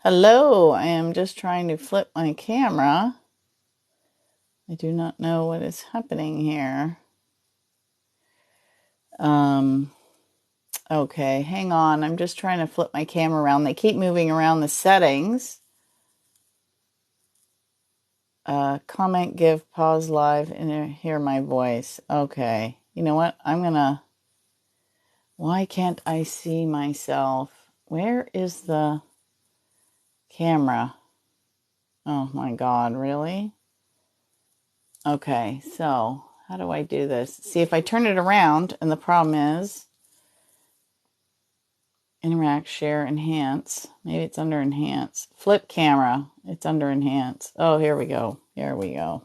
Hello, I am just trying to flip my camera. I do not know what is happening here. Um, okay, hang on. I'm just trying to flip my camera around. They keep moving around the settings. Comment, give, pause live, and hear my voice. Okay, you know what? Why can't I see myself? Where is the camera? Oh my God, really? Okay, so how do I do this? See, if I turn it around, and the problem is interact, share, enhance. Maybe it's under enhance. Flip camera. It's under enhance. Oh, here we go. Here we go.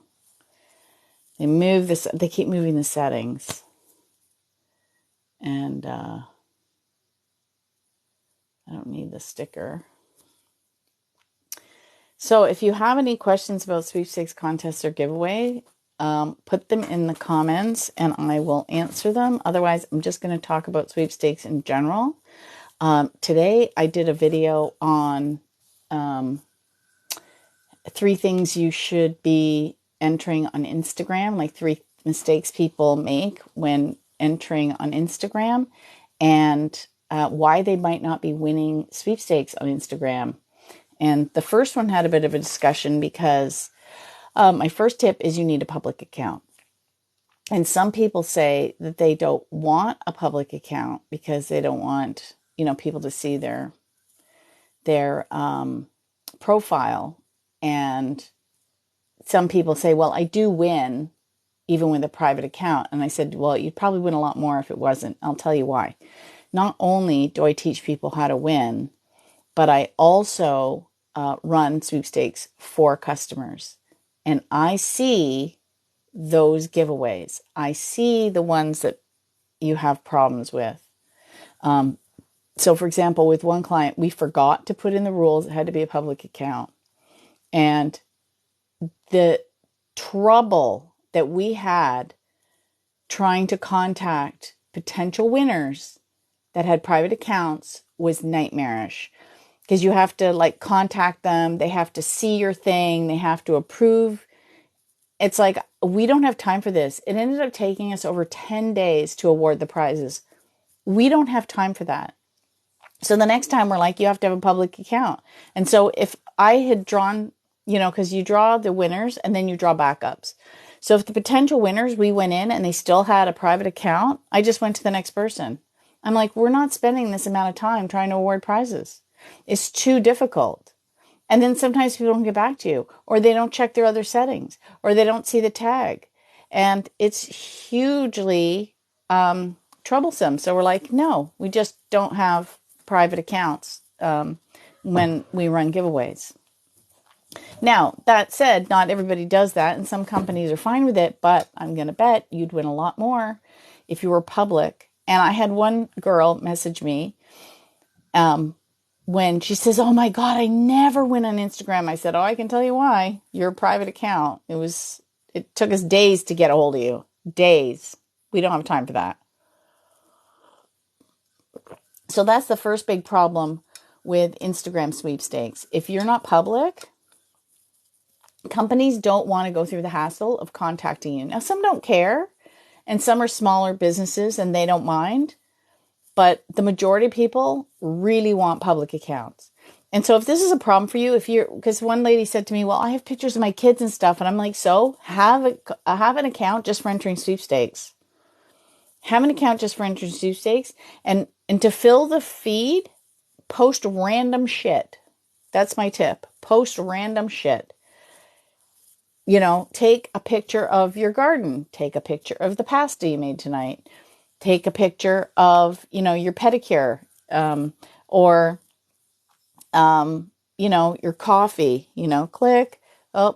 They move this. They keep moving the settings. And I don't need the sticker. So if you have any questions about sweepstakes contests or giveaway, put them in the comments and I will answer them. Otherwise, I'm just going to talk about sweepstakes in general. Today, I did a video on 3 things you should be entering on Instagram, like 3 mistakes people make when entering on Instagram, and why they might not be winning sweepstakes on Instagram. And the first one had a bit of a discussion because my first tip is you need a public account. And some people say that they don't want a public account because they don't want, people to see their profile. And some people say, well, I do win even with a private account. And I said, well, you'd probably win a lot more if it wasn't. I'll tell you why. Not only do I teach people how to win, but I also run sweepstakes for customers. And I see those giveaways. I see the ones that you have problems with. So, for example, with one client, we forgot to put in the rules. It had to be a public account. And the trouble that we had trying to contact potential winners that had private accounts was nightmarish. Because you have to contact them. They have to see your thing. They have to approve. It's like, we don't have time for this. It ended up taking us over 10 days to award the prizes. We don't have time for that. So the next time we're like, you have to have a public account. And so if I had drawn, because you draw the winners and then you draw backups. So if the potential winners, we went in and they still had a private account, I just went to the next person. I'm like, we're not spending this amount of time trying to award prizes. It's too difficult. And then sometimes people don't get back to you, or they don't check their other settings, or they don't see the tag. And it's hugely troublesome. So we're like, no, we just don't have private accounts when we run giveaways. Now, that said, not everybody does that, and some companies are fine with it, but I'm going to bet you'd win a lot more if you were public. And I had one girl message me when she says, oh my God, I never win on Instagram. I said, oh, I can tell you why. You're a private account. It took us days to get a hold of you. Days. We don't have time for that. So that's the first big problem with Instagram sweepstakes. If you're not public, companies don't want to go through the hassle of contacting you. Now, some don't care, and some are smaller businesses and they don't mind. But the majority of people really want public accounts. And so if this is a problem for you, because one lady said to me, well, I have pictures of my kids and stuff. And I'm like, so have an account just for entering sweepstakes. Have an account just for entering sweepstakes. And to fill the feed, post random shit. That's my tip. Post random shit. Take a picture of your garden. Take a picture of the pasta you made tonight. Take a picture of, your pedicure, or, your coffee, click,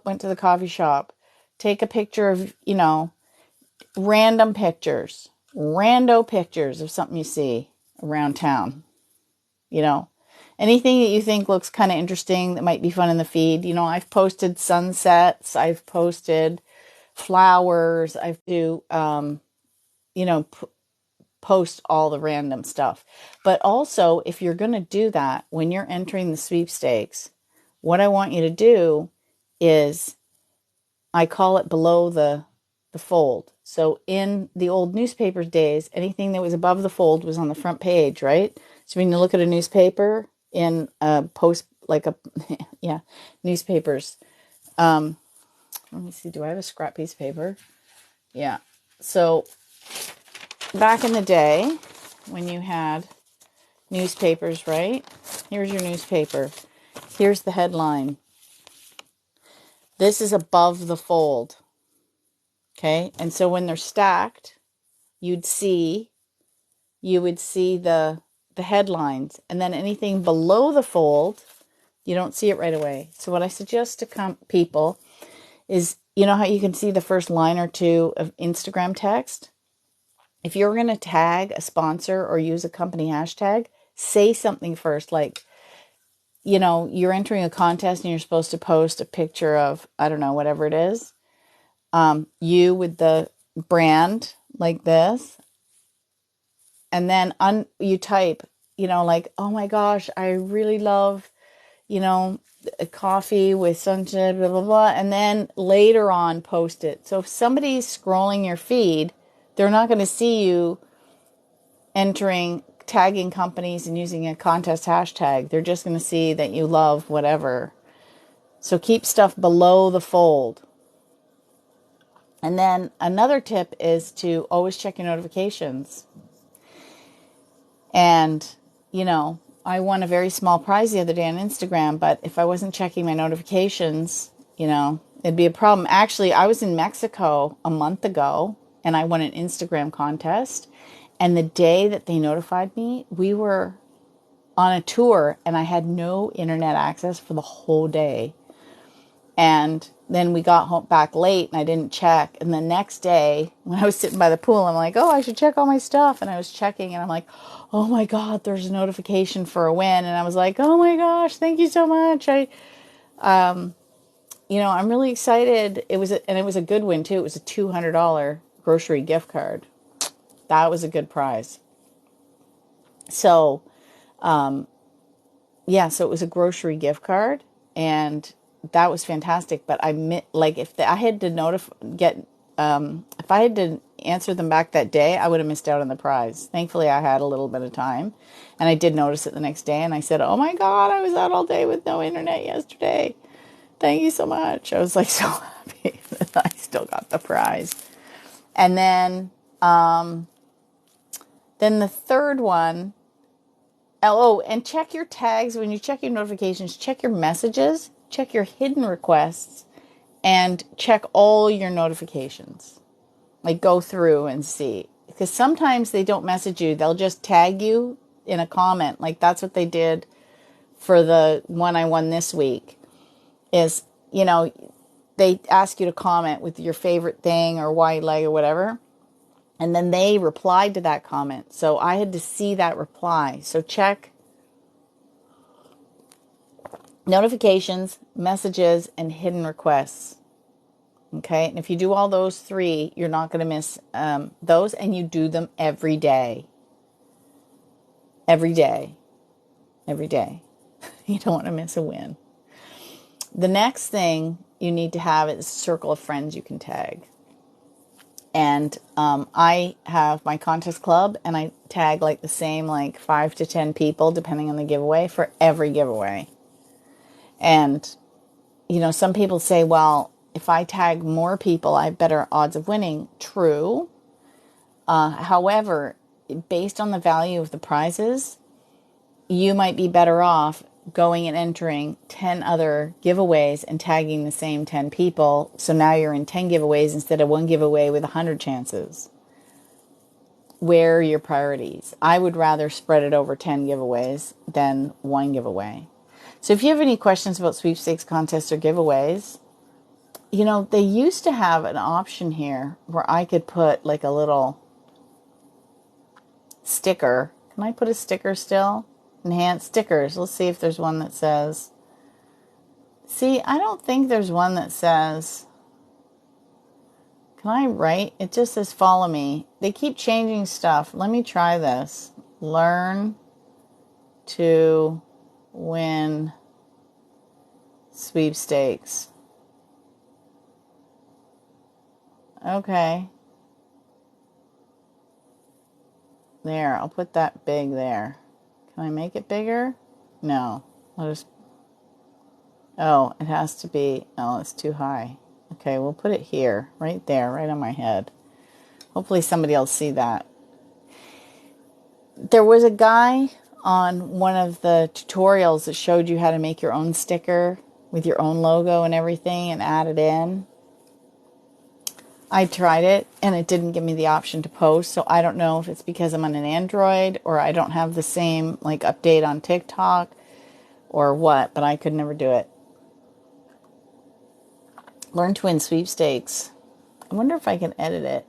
went to the coffee shop. Take a picture of, random pictures, rando pictures of something you see around town, anything that you think looks kind of interesting that might be fun in the feed. I've posted sunsets. I've posted flowers. I do, post all the random stuff. But also, if you're going to do that, when you're entering the sweepstakes, what I want you to do is, I call it below the fold. So in the old newspaper days, anything that was above the fold was on the front page, right? So when you look at a newspaper in a post, like a, yeah, newspapers. Let me see, do I have a scrap piece of paper? Yeah. So back in the day when you had newspapers, right? Here's your newspaper. Here's the headline. This is above the fold. Okay. And so when they're stacked, you would see the headlines, and then anything below the fold, you don't see it right away. So what I suggest to people is, you know how you can see the first line or two of Instagram text? If you're going to tag a sponsor or use a company hashtag, say something first, like, you're entering a contest and you're supposed to post a picture of, I don't know, whatever it is. You with the brand like this. And then you type, like, oh my gosh, I really love, a coffee with sunshine, blah, blah, blah. And then later on, post it. So if somebody's scrolling your feed, they're not going to see you tagging companies and using a contest hashtag. They're just going to see that you love whatever. So keep stuff below the fold. And then another tip is to always check your notifications. And, I won a very small prize the other day on Instagram, but if I wasn't checking my notifications, it'd be a problem. Actually, I was in Mexico a month ago and I won an Instagram contest. And the day that they notified me, we were on a tour and I had no internet access for the whole day. And then we got home back late and I didn't check. And the next day when I was sitting by the pool, I'm like, oh, I should check all my stuff. And I was checking and I'm like, oh my God, there's a notification for a win. And I was like, oh my gosh, thank you so much. I'm really excited. It was a good win too. It was a $200 grocery gift card. That was a good prize. So, so it was a grocery gift card and that was fantastic. But if I had to answer them back that day, I would have missed out on the prize. Thankfully, I had a little bit of time and I did notice it the next day. And I said, oh my God, I was out all day with no internet yesterday. Thank you so much. I was like so happy that I still got the prize. And then the third one, and check your tags. When you check your notifications, check your messages, check your hidden requests, and check all your notifications. Like go through and see. Because sometimes they don't message you. They'll just tag you in a comment. Like that's what they did for the one I won this week. Is, they ask you to comment with your favorite thing or why you like or whatever. And then they replied to that comment. So I had to see that reply. So check notifications, messages, and hidden requests. Okay. And if you do all those three, you're not going to miss those. And you do them every day. Every day. Every day. You don't want to miss a win. The next thing you need to have is a circle of friends you can tag. And I have my contest club and I tag like the same 5 to 10 people depending on the giveaway for every giveaway. And, some people say, well, if I tag more people, I have better odds of winning. True. However, based on the value of the prizes, you might be better off going and entering 10 other giveaways and tagging the same 10 people. So now you're in 10 giveaways instead of one giveaway with 100 chances. Where are your priorities? I would rather spread it over 10 giveaways than one giveaway. So if you have any questions about sweepstakes contests or giveaways, they used to have an option here where I could put like a little sticker. Can I put a sticker still? Enhanced stickers. Let's see if there's one that says... See, I don't think there's one that says Can I write? It just says follow me. They keep changing stuff. Let me try this. Learn to win sweepstakes. Okay. There, I'll put that big there. Can I make it bigger? No. I'll just... Oh, it has to be... Oh, it's too high. Okay, we'll put it here. Right there, right on my head. Hopefully somebody will see that. There was a guy on one of the tutorials that showed you how to make your own sticker with your own logo and everything and add it in. I tried it and it didn't give me the option to post, so I don't know if it's because I'm on an Android or I don't have the same like update on TikTok or what, but I could never do it. Learn to win sweepstakes. I wonder if I can edit it.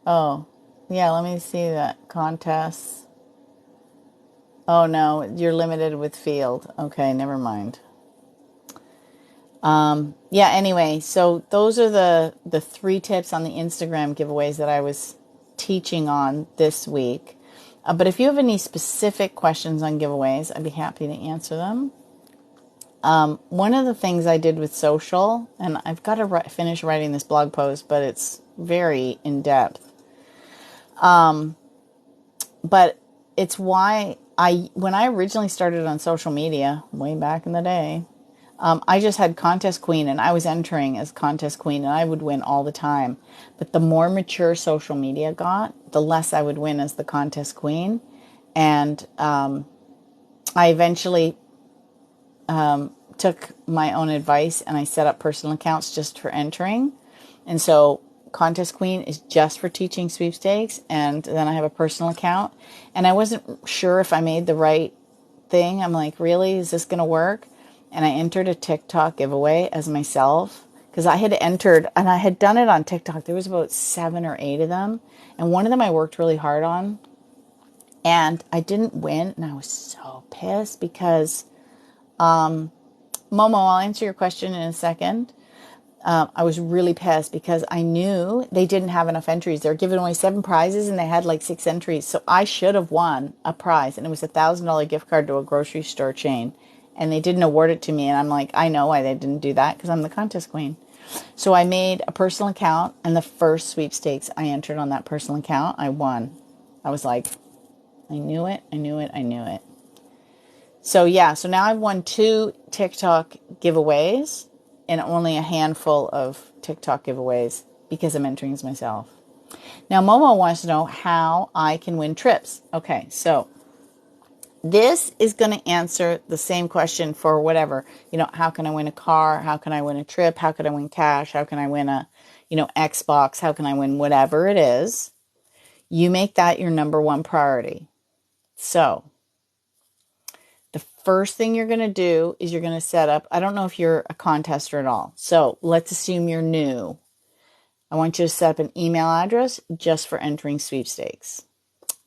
Oh, yeah, let me see that. Contests. Oh no, you're limited with field. Okay, never mind. Yeah, anyway, so those are the 3 tips on the Instagram giveaways that I was teaching on this week. But if you have any specific questions on giveaways, I'd be happy to answer them. One of the things I did with social, and I've got to finish writing this blog post, but it's very in-depth. But it's why when I originally started on social media, way back in the day, I just had Contest Queen, and I was entering as Contest Queen, and I would win all the time. But the more mature social media got, the less I would win as the Contest Queen. And I eventually took my own advice, and I set up personal accounts just for entering. And so Contest Queen is just for teaching sweepstakes, and then I have a personal account. And I wasn't sure if I made the right thing. I'm like, really? Is this going to work? And I entered a TikTok giveaway as myself because I had entered, and I had done it on TikTok. There was about 7 or 8 of them, and one of them I worked really hard on, and I didn't win, and I was so pissed because, Momo, I'll answer your question in a second. I was really pissed because I knew they didn't have enough entries. They were giving away 7 prizes, and they had like 6 entries, so I should have won a prize, and it was $1,000 gift card to a grocery store chain. And they didn't award it to me. And I'm like, I know why they didn't do that, because I'm the contest queen. So I made a personal account, and the first sweepstakes I entered on that personal account, I won. I was like, I knew it, I knew it, I knew it. So yeah, so now I've won 2 TikTok giveaways and only a handful of TikTok giveaways because I'm entering as myself. Now Momo wants to know how I can win trips. Okay, so this is going to answer the same question for whatever, how can I win a car? How can I win a trip? How can I win cash? How can I win a, Xbox? How can I win whatever it is? You make that your number 1 priority. So the first thing you're going to do is you're going to set up, I don't know if you're a contester at all. So let's assume you're new. I want you to set up an email address just for entering sweepstakes.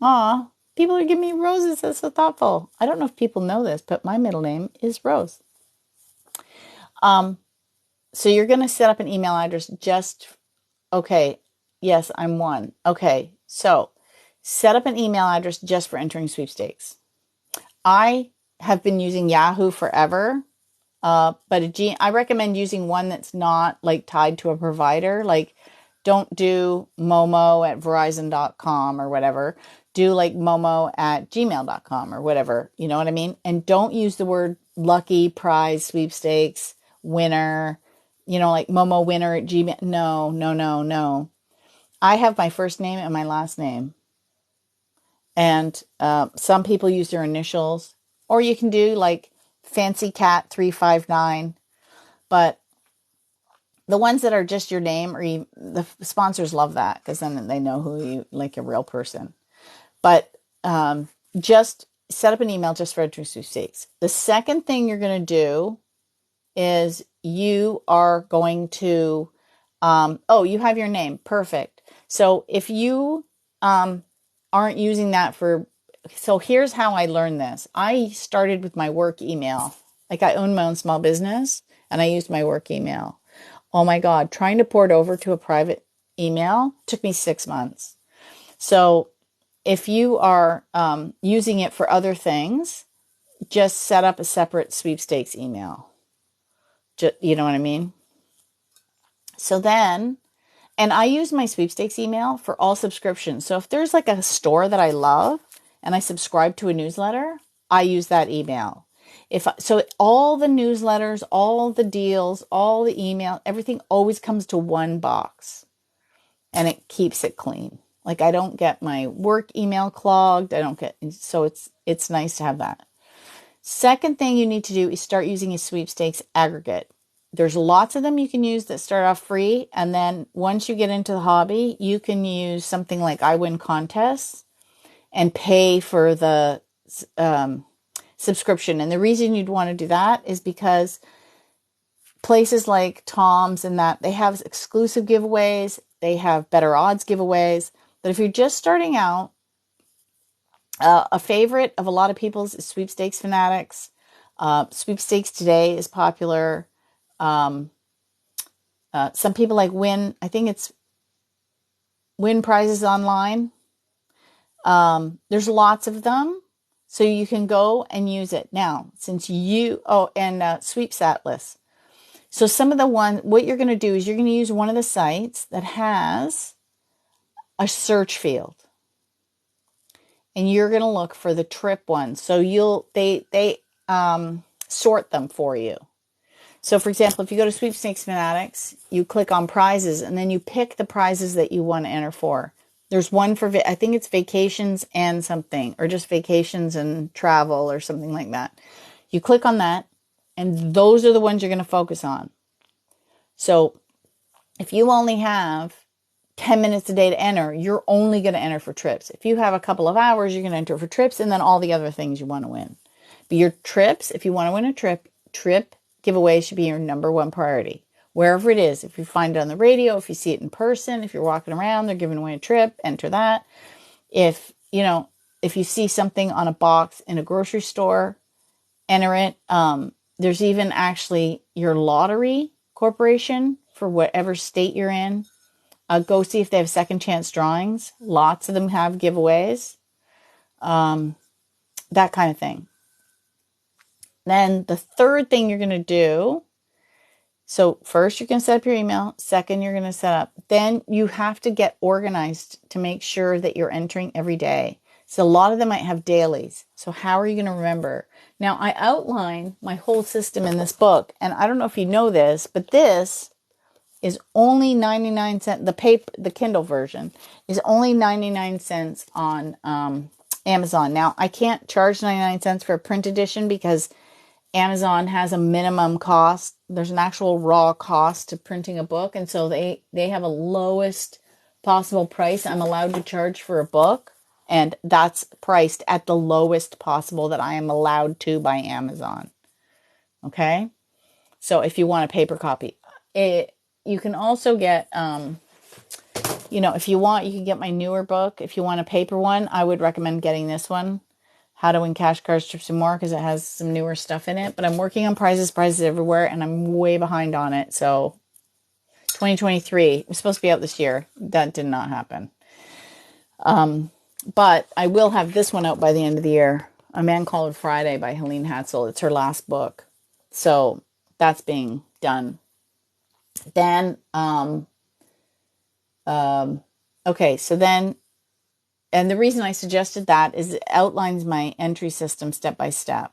Aw. People are giving me roses. That's so thoughtful. I don't know if people know this, but my middle name is Rose. So you're going to set up an email address okay, yes, I'm 1. Okay, so set up an email address just for entering sweepstakes. I have been using Yahoo forever, but I recommend using one that's not like tied to a provider. Like, don't do Momo at Verizon.com or whatever. Do like Momo at gmail.com or whatever. You know what I mean? And don't use the word lucky, prize, sweepstakes, winner, like Momo winner at Gmail. No, no, no, no. I have my first name and my last name. And some people use their initials. Or you can do like Fancy Cat 359. But the ones that are just your name, or the sponsors love that because then they know who you, like a real person. But just set up an email just for entering sweepstakes. The second thing you're going to do is you are going to, you have your name. Perfect. So if you aren't using that so here's how I learned this. I started with my work email. Like I own my own small business and I used my work email. Oh my God, trying to port over to a private email. It took me 6 months. So if you are using it for other things, just set up a separate sweepstakes email. You know what I mean? So then, and I use my sweepstakes email for all subscriptions. So if there's like a store that I love and I subscribe to a newsletter, I use that email. So all the newsletters, all the deals, all the email, everything always comes to one box, and it keeps it clean. Like I don't get my work email clogged. So it's nice to have that. Second thing you need to do is start using a sweepstakes aggregate. There's lots of them you can use that start off free. And then once you get into the hobby, you can use something like I Win Contests and pay for the subscription. And the reason you'd want to do that is because places like Tom's and that, they have exclusive giveaways. They have better odds giveaways. But if you're just starting out, a favorite of a lot of people's is Sweepstakes Fanatics. Sweepstakes Today is popular. Some people like Win. I think it's Win Prizes Online. There's lots of them, so you can go and use it now. And Sweeps Atlas. So what you're going to do is you're going to use one of the sites that has a search field. And you're going to look for the trip ones. So they sort them for you. So for example, if you go to Sweepstakes Fanatics, you click on prizes and then you pick the prizes that you want to enter for. There's one for, I think it's vacations and something, or just vacations and travel or something like that. You click on that and those are the ones you're going to focus on. So if you only have 10 minutes a day to enter, you're only going to enter for trips. If you have a couple of hours, you're going to enter for trips and then all the other things you want to win. But your trips, if you want to win a trip giveaway should be your number one priority. Wherever it is, if you find it on the radio, if you see it in person, if you're walking around, they're giving away a trip, enter that. If you see something on a box in a grocery store, enter it. There's even actually your lottery corporation for whatever state you're in. Go see if they have second chance drawings. Lots of them have giveaways. That kind of thing. Then the third thing you're going to do, so first you're going to set up your email. Second, you're going to set up. Then you have to get organized to make sure that you're entering every day. So a lot of them might have dailies. So how are you going to remember? Now, I outline my whole system in this book. And I don't know if you know this, but this is only 99 cents. The Kindle version is only 99 cents on Amazon. Now, I can't charge 99 cents for a print edition because Amazon has a minimum cost. There's an actual raw cost to printing a book. And so they have a lowest possible price I'm allowed to charge for a book. And that's priced at the lowest possible that I am allowed to by Amazon. Okay? So if you want a paper copy, you can also get, if you want, you can get my newer book. If you want a paper one, I would recommend getting this one, How to Win Cash Cards, Trips, and More, because it has some newer stuff in it. But I'm working on prizes everywhere, and I'm way behind on it. So 2023 was supposed to be out this year. That did not happen. But I will have this one out by the end of the year. A Man Called Friday by Helene Hatzel. It's her last book. So that's being done. Then, okay, so then, and the reason I suggested that is it outlines my entry system step by step.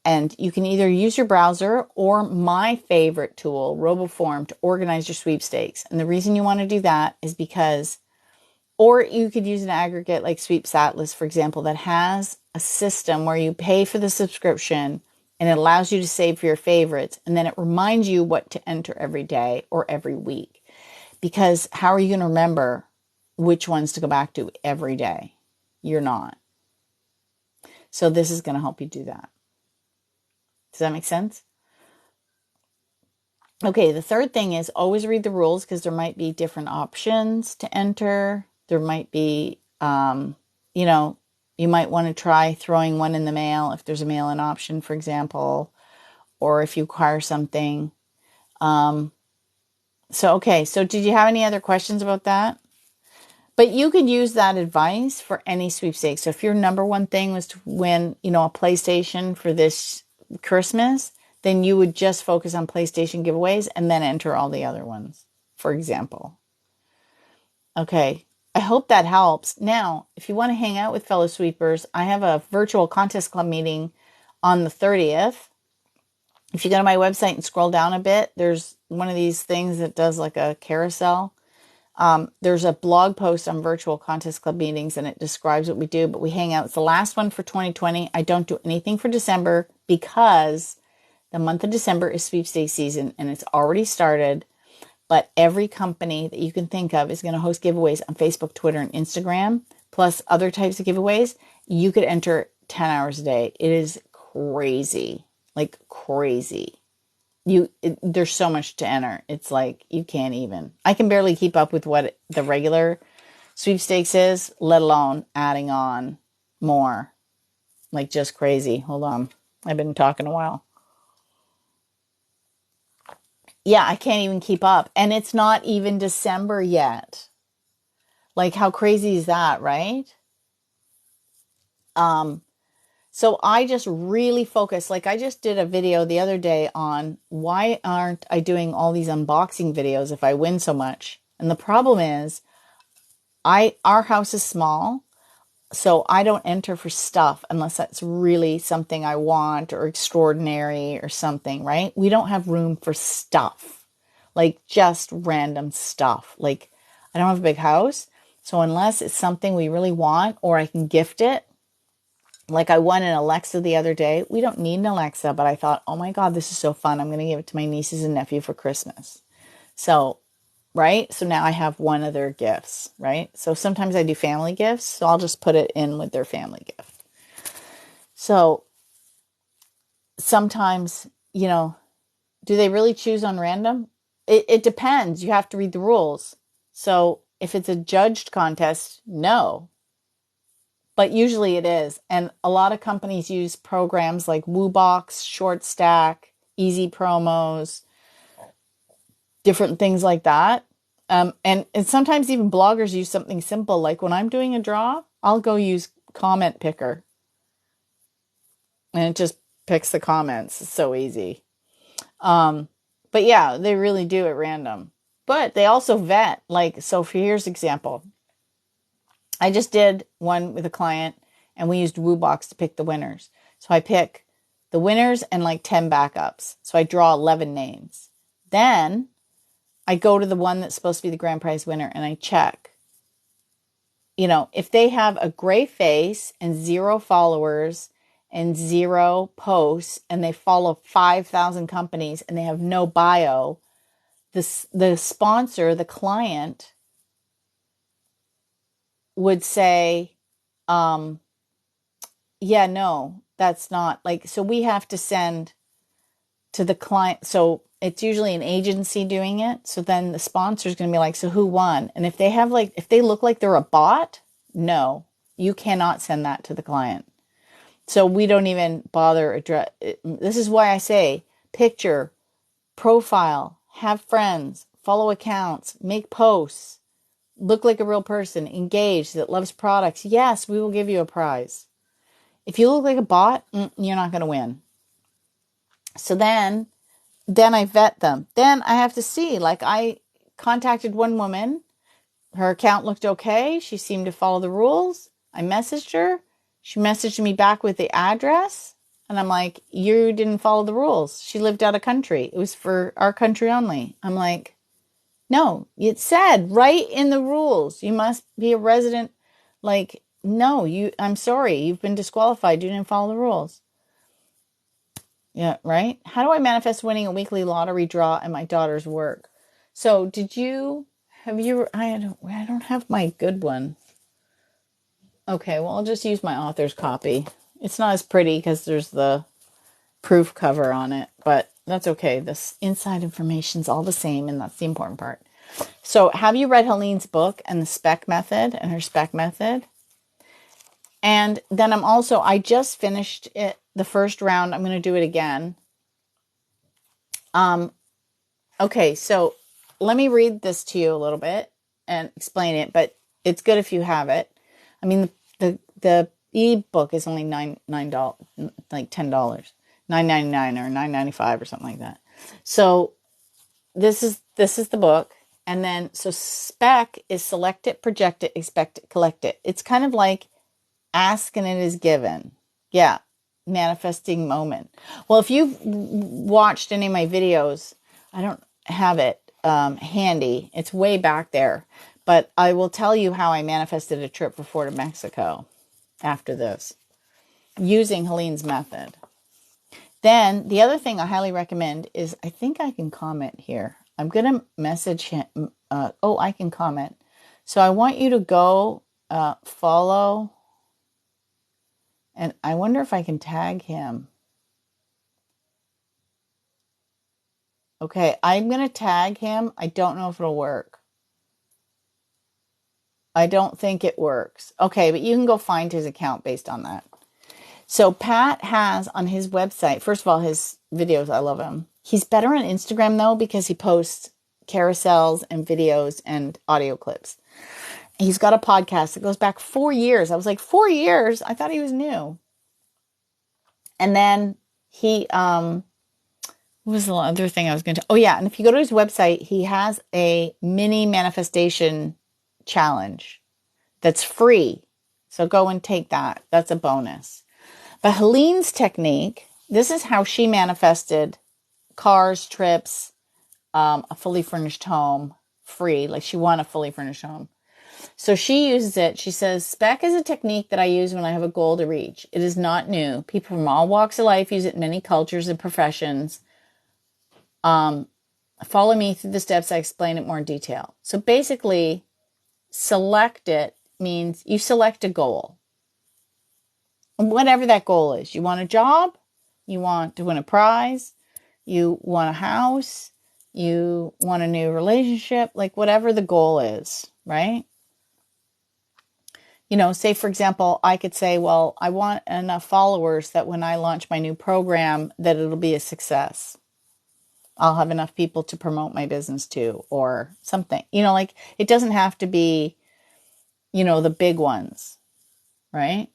And you can either use your browser or my favorite tool, RoboForm, to organize your sweepstakes. And the reason you want to do that is because, or you could use an aggregate like Sweeps Atlas, for example, that has a system where you pay for the subscription and it allows you to save for your favorites. And then it reminds you what to enter every day or every week. Because how are you going to remember which ones to go back to every day? You're not. So this is going to help you do that. Does that make sense? Okay, the third thing is always read the rules because there might be different options to enter. There might be, you might want to try throwing one in the mail if there's a mail-in option, for example, or if you acquire something. So, okay. So did you have any other questions about that? But you could use that advice for any sweepstakes. So if your number one thing was to win, a PlayStation for this Christmas, then you would just focus on PlayStation giveaways and then enter all the other ones, for example. Okay. I hope that helps. Now, if you want to hang out with fellow sweepers, I have a virtual contest club meeting on the 30th. If you go to my website and scroll down a bit, there's one of these things that does like a carousel. There's a blog post on virtual contest club meetings and it describes what we do, but we hang out. It's the last one for 2020. I don't do anything for December because the month of December is sweepstakes season and it's already started. But every company that you can think of is going to host giveaways on Facebook, Twitter, and Instagram, plus other types of giveaways. You could enter 10 hours a day. It is crazy, like crazy. There's so much to enter. It's like you can't even. I can barely keep up with what the regular sweepstakes is, let alone adding on more. Like just crazy. Hold on. I've been talking a while. Yeah, I can't even keep up. And it's not even December yet. Like how crazy is that, right? So I just really focus. Like I just did a video the other day on why aren't I doing all these unboxing videos if I win so much? And the problem is our house is small, so I don't enter for stuff unless that's really something I want or extraordinary or something, right? We don't have room for stuff. Like just random stuff. Like I don't have a big house, so unless it's something we really want or I can gift it. Like I won an Alexa the other day. We don't need an Alexa, but I thought, oh my God, this is so fun. I'm going to give it to my nieces and nephew for Christmas. So, right? So now I have one of their gifts, right? So sometimes I do family gifts. So I'll just put it in with their family gift. So sometimes, do they really choose on random? It depends. You have to read the rules. So if it's a judged contest, no. But usually it is. And a lot of companies use programs like WooBox, Short Stack, Easy Promos, different things like that. And sometimes even bloggers use something simple. Like when I'm doing a draw, I'll go use Comment Picker. And it just picks the comments. It's so easy. But yeah, they really do at random. But they also vet. Like, so for here's an example. I just did one with a client and we used WooBox to pick the winners. So I pick the winners and like 10 backups. So I draw 11 names. Then I go to the one that's supposed to be the grand prize winner and I check. If they have a gray face and 0 followers and 0 posts and they follow 5,000 companies and they have no bio, the sponsor, the client, would say, yeah, no, that's not like, so we have to send to the client. So it's usually an agency doing it. So then the sponsor is going to be like, so who won? And if they look like they're a bot, no, you cannot send that to the client. So we don't even bother address. This is why I say picture, profile, have friends, follow accounts, make posts. Look like a real person, engaged, that loves products. Yes, we will give you a prize. If you look like a bot, you're not going to win. So then I vet them. Then I have to see, like I contacted one woman. Her account looked okay. She seemed to follow the rules. I messaged her. She messaged me back with the address. And I'm like, you didn't follow the rules. She lived out of country. It was for our country only. I'm like, no, it said right in the rules, you must be a resident. Like, no, I'm sorry, you've been disqualified. You didn't follow the rules. Yeah, right? How do I manifest winning a weekly lottery draw at my daughter's work? So I don't have my good one. Okay, well, I'll just use my author's copy. It's not as pretty because there's the proof cover on it, but that's okay. This inside information's all the same, and that's the important part. So have you read Helene's book and the spec method and her spec method? And then I just finished it, the first round. I'm going to do it again. Okay, so let me read this to you a little bit and explain it, but it's good if you have it. I mean, the ebook is only $9, like $10, $9.99 or $9.95 or something like that. So this is the book. And then, so spec is select it, project it, expect it, collect it. It's kind of like ask and it is given. Yeah. Manifesting moment. Well, if you've watched any of my videos, I don't have it handy. It's way back there. But I will tell you how I manifested a trip before to Mexico after this, using Helene's method. Then the other thing I highly recommend is, I think I can comment here. I'm going to message him. I can comment. So I want you to go follow. And I wonder if I can tag him. Okay, I'm going to tag him. I don't know if it'll work. I don't think it works. Okay, but you can go find his account based on that. So Pat has on his website, first of all, his videos, I love him. He's better on Instagram, though, because he posts carousels and videos and audio clips. He's got a podcast that goes back 4 years. I was like, 4 years? I thought he was new. And then he, what was the other thing I was going to, oh yeah, and if you go to his website, he has a mini manifestation challenge that's free. So go and take that. That's a bonus. But Helene's technique, this is how she manifested cars, trips, a fully furnished home, free. Like she won a fully furnished home. So she uses it. She says, spec is a technique that I use when I have a goal to reach. It is not new. People from all walks of life use it in many cultures and professions. Follow me through the steps. I explain it more in detail. So basically, select it means you select a goal. Whatever that goal is. You want a job? You want to win a prize? You want a house? You want a new relationship? Like whatever the goal is, right? You know, say, for example, I could say, well, I want enough followers that when I launch my new program, that it'll be a success. I'll have enough people to promote my business to, or something. You know, like it doesn't have to be, you know, the big ones, right?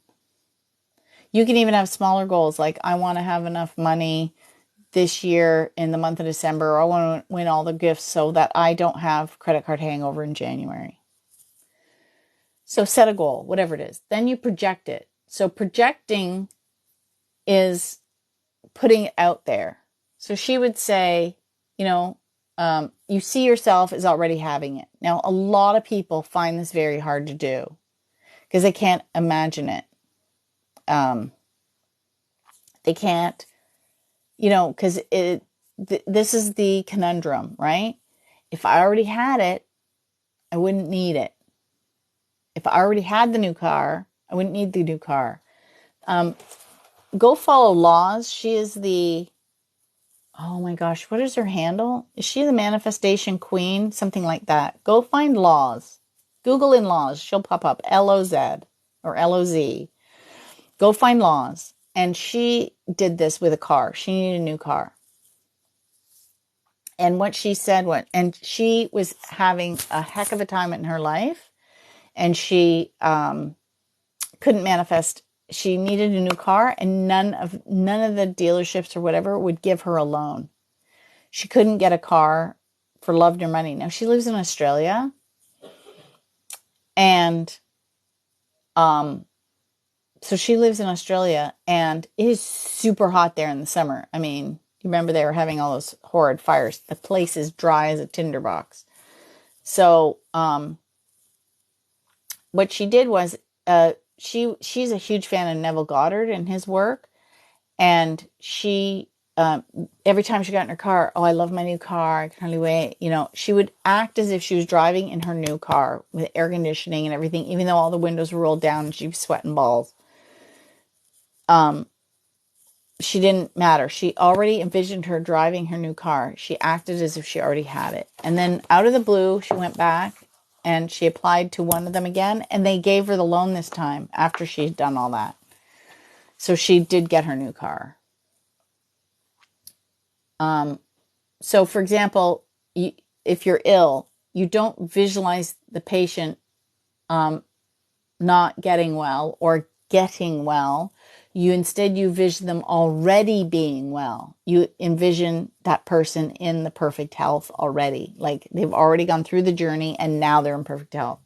You can even have smaller goals, like I want to have enough money this year in the month of December, or I want to win all the gifts so that I don't have credit card hangover in January. So set a goal, whatever it is. Then you project it. So projecting is putting it out there. So she would say, you know, you see yourself as already having it. Now, a lot of people find this very hard to do because they can't imagine it. They can't, you know, because this is the conundrum, right? If I already had it, I wouldn't need it. If I already had the new car, I wouldn't need the new car. Go follow Laws. She is the, oh my gosh, what is her handle? Is she the manifestation queen? Something like that. Go find Laws. Google in Laws. She'll pop up. L-O-Z or L-O-Z. Go find Laws. And she did this with a car. She needed a new car. And what she said, and she was having a heck of a time in her life. And she couldn't manifest. She needed a new car, and none of the dealerships or whatever would give her a loan. She couldn't get a car for love nor money. Now she lives in Australia, and so she lives in Australia, and it is super hot there in the summer. I mean, you remember they were having all those horrid fires. The place is dry as a tinderbox. So what she did was she's a huge fan of Neville Goddard and his work, and she every time she got in her car, oh, I love my new car, I can hardly wait. You know, she would act as if she was driving in her new car with air conditioning and everything, even though all the windows were rolled down and she was sweating balls. She didn't matter. She already envisioned her driving her new car. She acted as if she already had it. And then out of the blue, she went back and she applied to one of them again, and they gave her the loan this time after she'd done all that. So she did get her new car. So for example, if you're ill, you don't visualize the patient not getting well or getting well. You vision them already being well. You envision that person in the perfect health already. Like they've already gone through the journey and now they're in perfect health.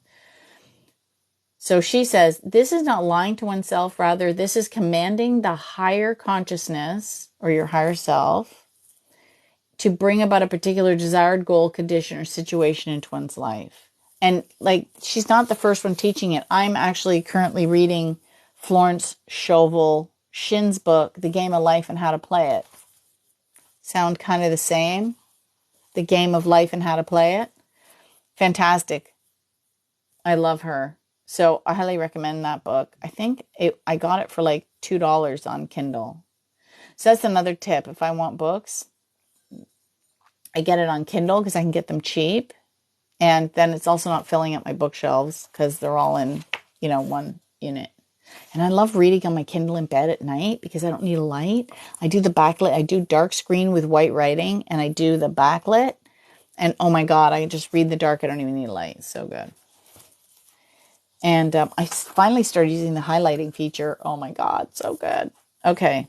So she says, this is not lying to oneself. Rather, this is commanding the higher consciousness or your higher self to bring about a particular desired goal, condition, or situation into one's life. And like, she's not the first one teaching it. I'm actually currently reading Florence Scovel Shin's book, The Game of Life and How to Play It. Sound kind of the same? The Game of Life and How to Play It. Fantastic. I love her. So I highly recommend that book. I got it for like $2 on Kindle. So that's another tip. If I want books, I get it on Kindle because I can get them cheap. And then it's also not filling up my bookshelves because they're all in, one unit. And I love reading on my Kindle in bed at night because I don't need a light. I do the backlit. I do dark screen with white writing and I do the backlit. And oh my God, I just read the dark. I don't even need a light. It's so good. And I finally started using the highlighting feature. Oh my God, so good. Okay.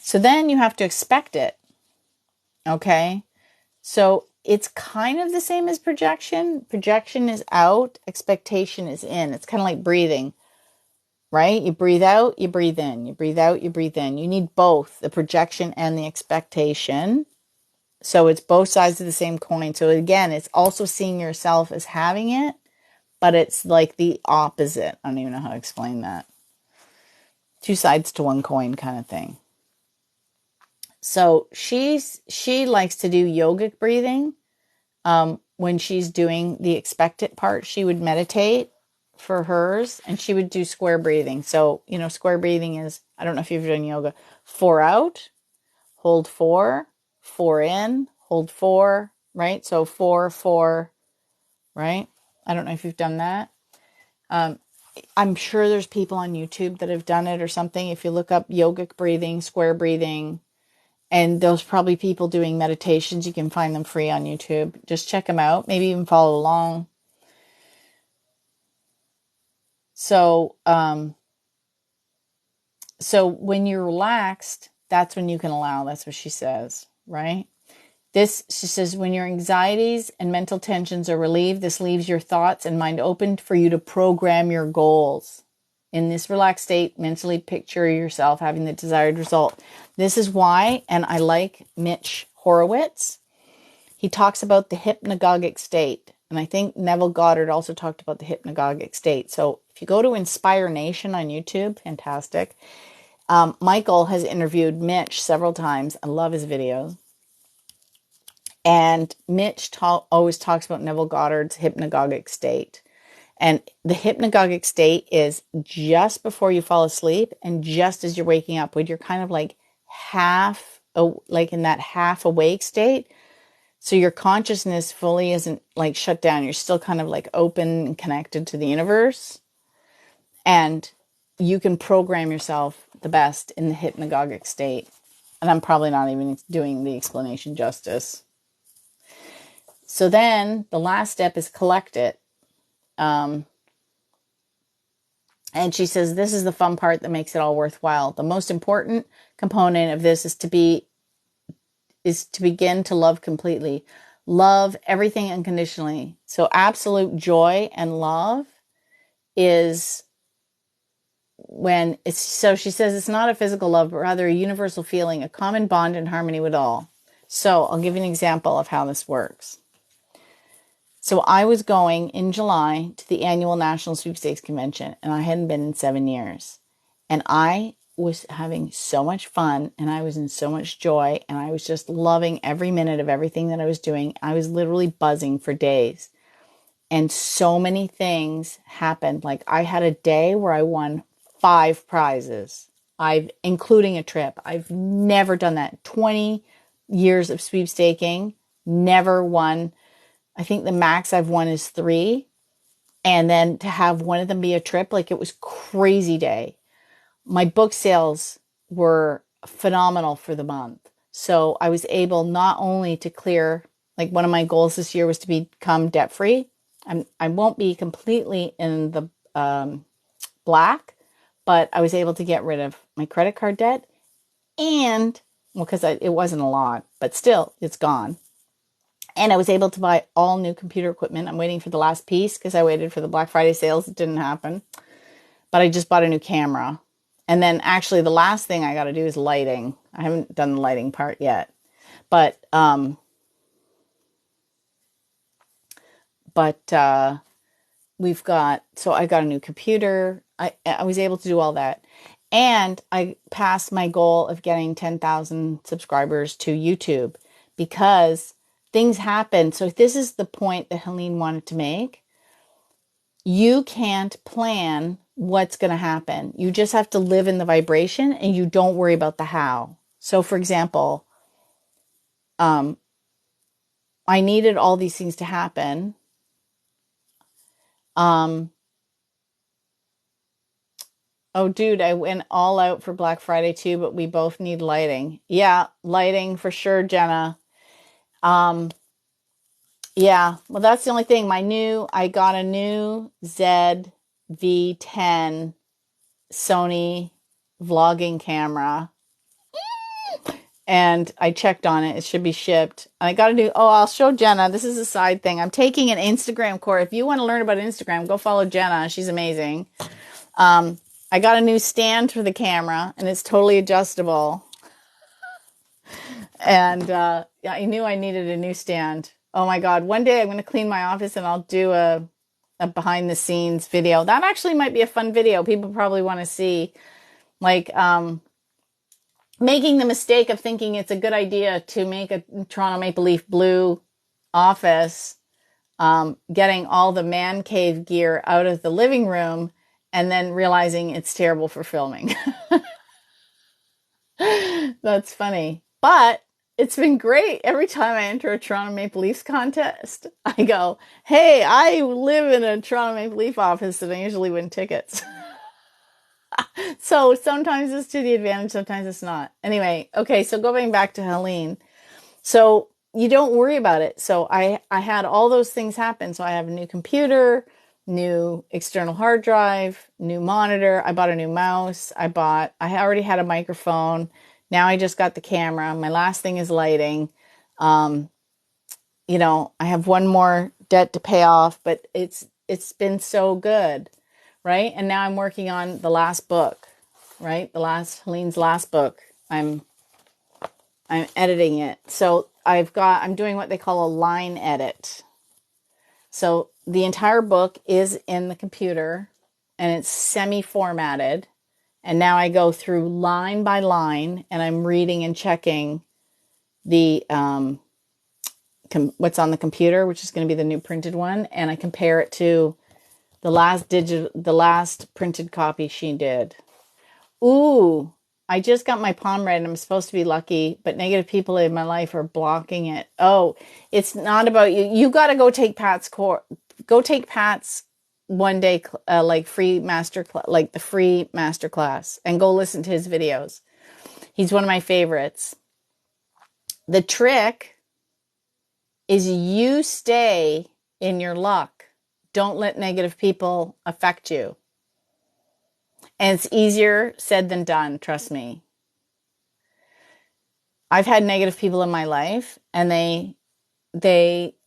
So then you have to expect it. Okay. So it's kind of the same as projection. Projection is out, expectation is in. It's kind of like breathing, right? You breathe out, you breathe in. You breathe out, you breathe in. You need both the projection and the expectation. So it's both sides of the same coin. So again, it's also seeing yourself as having it, but it's like the opposite. I don't even know how to explain that. Two sides to one coin kind of thing. So she likes to do yogic breathing. When she's doing the expectant part, she would meditate for hers and she would do square breathing. So, square breathing is, I don't know if you've done yoga, 4 out, hold 4, 4 in, hold 4, right? So 4, 4, right? I don't know if you've done that. I'm sure there's people on YouTube that have done it or something. If you look up yogic breathing, square breathing, and those probably people doing meditations, you can find them free on YouTube. Just check them out. Maybe even follow along. So when you're relaxed, that's when you can allow. That's what she says, right? She says, when your anxieties and mental tensions are relieved, this leaves your thoughts and mind open for you to program your goals. In this relaxed state, mentally picture yourself having the desired result. This is why, and I like Mitch Horowitz. He talks about the hypnagogic state. And I think Neville Goddard also talked about the hypnagogic state. So if you go to Inspire Nation on YouTube, fantastic. Michael has interviewed Mitch several times. I love his videos. And Mitch always talks about Neville Goddard's hypnagogic state. And the hypnagogic state is just before you fall asleep and just as you're waking up, when you're kind of like in that half awake state. So your consciousness fully isn't like shut down. You're still kind of like open and connected to the universe. And you can program yourself the best in the hypnagogic state. And I'm probably not even doing the explanation justice. So then the last step is collect it. And she says, this is the fun part that makes it all worthwhile. The most important component of this is to begin to love completely. Love everything unconditionally. So absolute joy and love is so she says it's not a physical love, but rather a universal feeling, a common bond and harmony with all. So I'll give you an example of how this works. So I was going in July to the annual National Sweepstakes convention, and I hadn't been in 7 years. And I was having so much fun, and I was in so much joy, and I was just loving every minute of everything that I was doing. I was literally buzzing for days. And so many things happened. Like I had a day where I won 5 prizes, including a trip. I've never done that. 20 years of sweepstaking, never won. I think the max I've won is 3. And then to have one of them be a trip, like it was crazy day. My book sales were phenomenal for the month. So I was able not only to clear Like one of my goals this year was to become debt free. I won't be completely in the black, but I was able to get rid of my credit card debt and, well, because it wasn't a lot, but still, it's gone. And I was able to buy all new computer equipment. I'm waiting for the last piece because I waited for the Black Friday sales. It didn't happen. But I just bought a new camera. And then actually the last thing I got to do is lighting. I haven't done the lighting part yet. But so I got a new computer. I was able to do all that. And I passed my goal of getting 10,000 subscribers to YouTube because things happen. So this is the point that Helene wanted to make. You can't plan what's going to happen. You just have to live in the vibration and you don't worry about the how. So for example, I needed all these things to happen. Oh, dude, I went all out for Black Friday too, but we both need lighting. Yeah, lighting for sure, Jenna. Yeah, well, that's the only thing. I got a new ZV-10 Sony vlogging camera. And I checked on it. It should be shipped. And I got to do, I'll show Jenna. This is a side thing. I'm taking an Instagram course. If you want to learn about Instagram, go follow Jenna. She's amazing. I got a new stand for the camera, and it's totally adjustable. And I knew I needed a new stand. Oh my God. One day I'm going to clean my office and I'll do a behind the scenes video. That actually might be a fun video. People probably want to see, like, making the mistake of thinking it's a good idea to make a Toronto Maple Leaf blue office, getting all the man cave gear out of the living room, and then realizing it's terrible for filming. That's funny. But it's been great. Every time I enter a Toronto Maple Leafs contest, I go, hey, I live in a Toronto Maple Leaf office and I usually win tickets. So sometimes it's to the advantage, sometimes it's not. Anyway, okay, so going back to Helene. So you don't worry about it. So I had all those things happen. So I have a new computer, new external hard drive, new monitor. I bought a new mouse. I already had a microphone. Now I just got the camera. My last thing is lighting. I have one more debt to pay off, but it's been so good. Right. And now I'm working on the last book, right? Helene's last book. I'm editing it. So I'm doing what they call a line edit. So the entire book is in the computer and it's semi-formatted. And now I go through line by line and I'm reading and checking the, what's on the computer, which is going to be the new printed one. And I compare it to the last printed copy she did. Ooh, I just got my palm read and I'm supposed to be lucky, but negative people in my life are blocking it. Oh, it's not about you. You got to go take Pat's course. Go take Pat's one day, free master class, and go listen to his videos. He's one of my favorites. The trick is you stay in your luck. Don't let negative people affect you. And it's easier said than done, trust me. I've had negative people in my life and they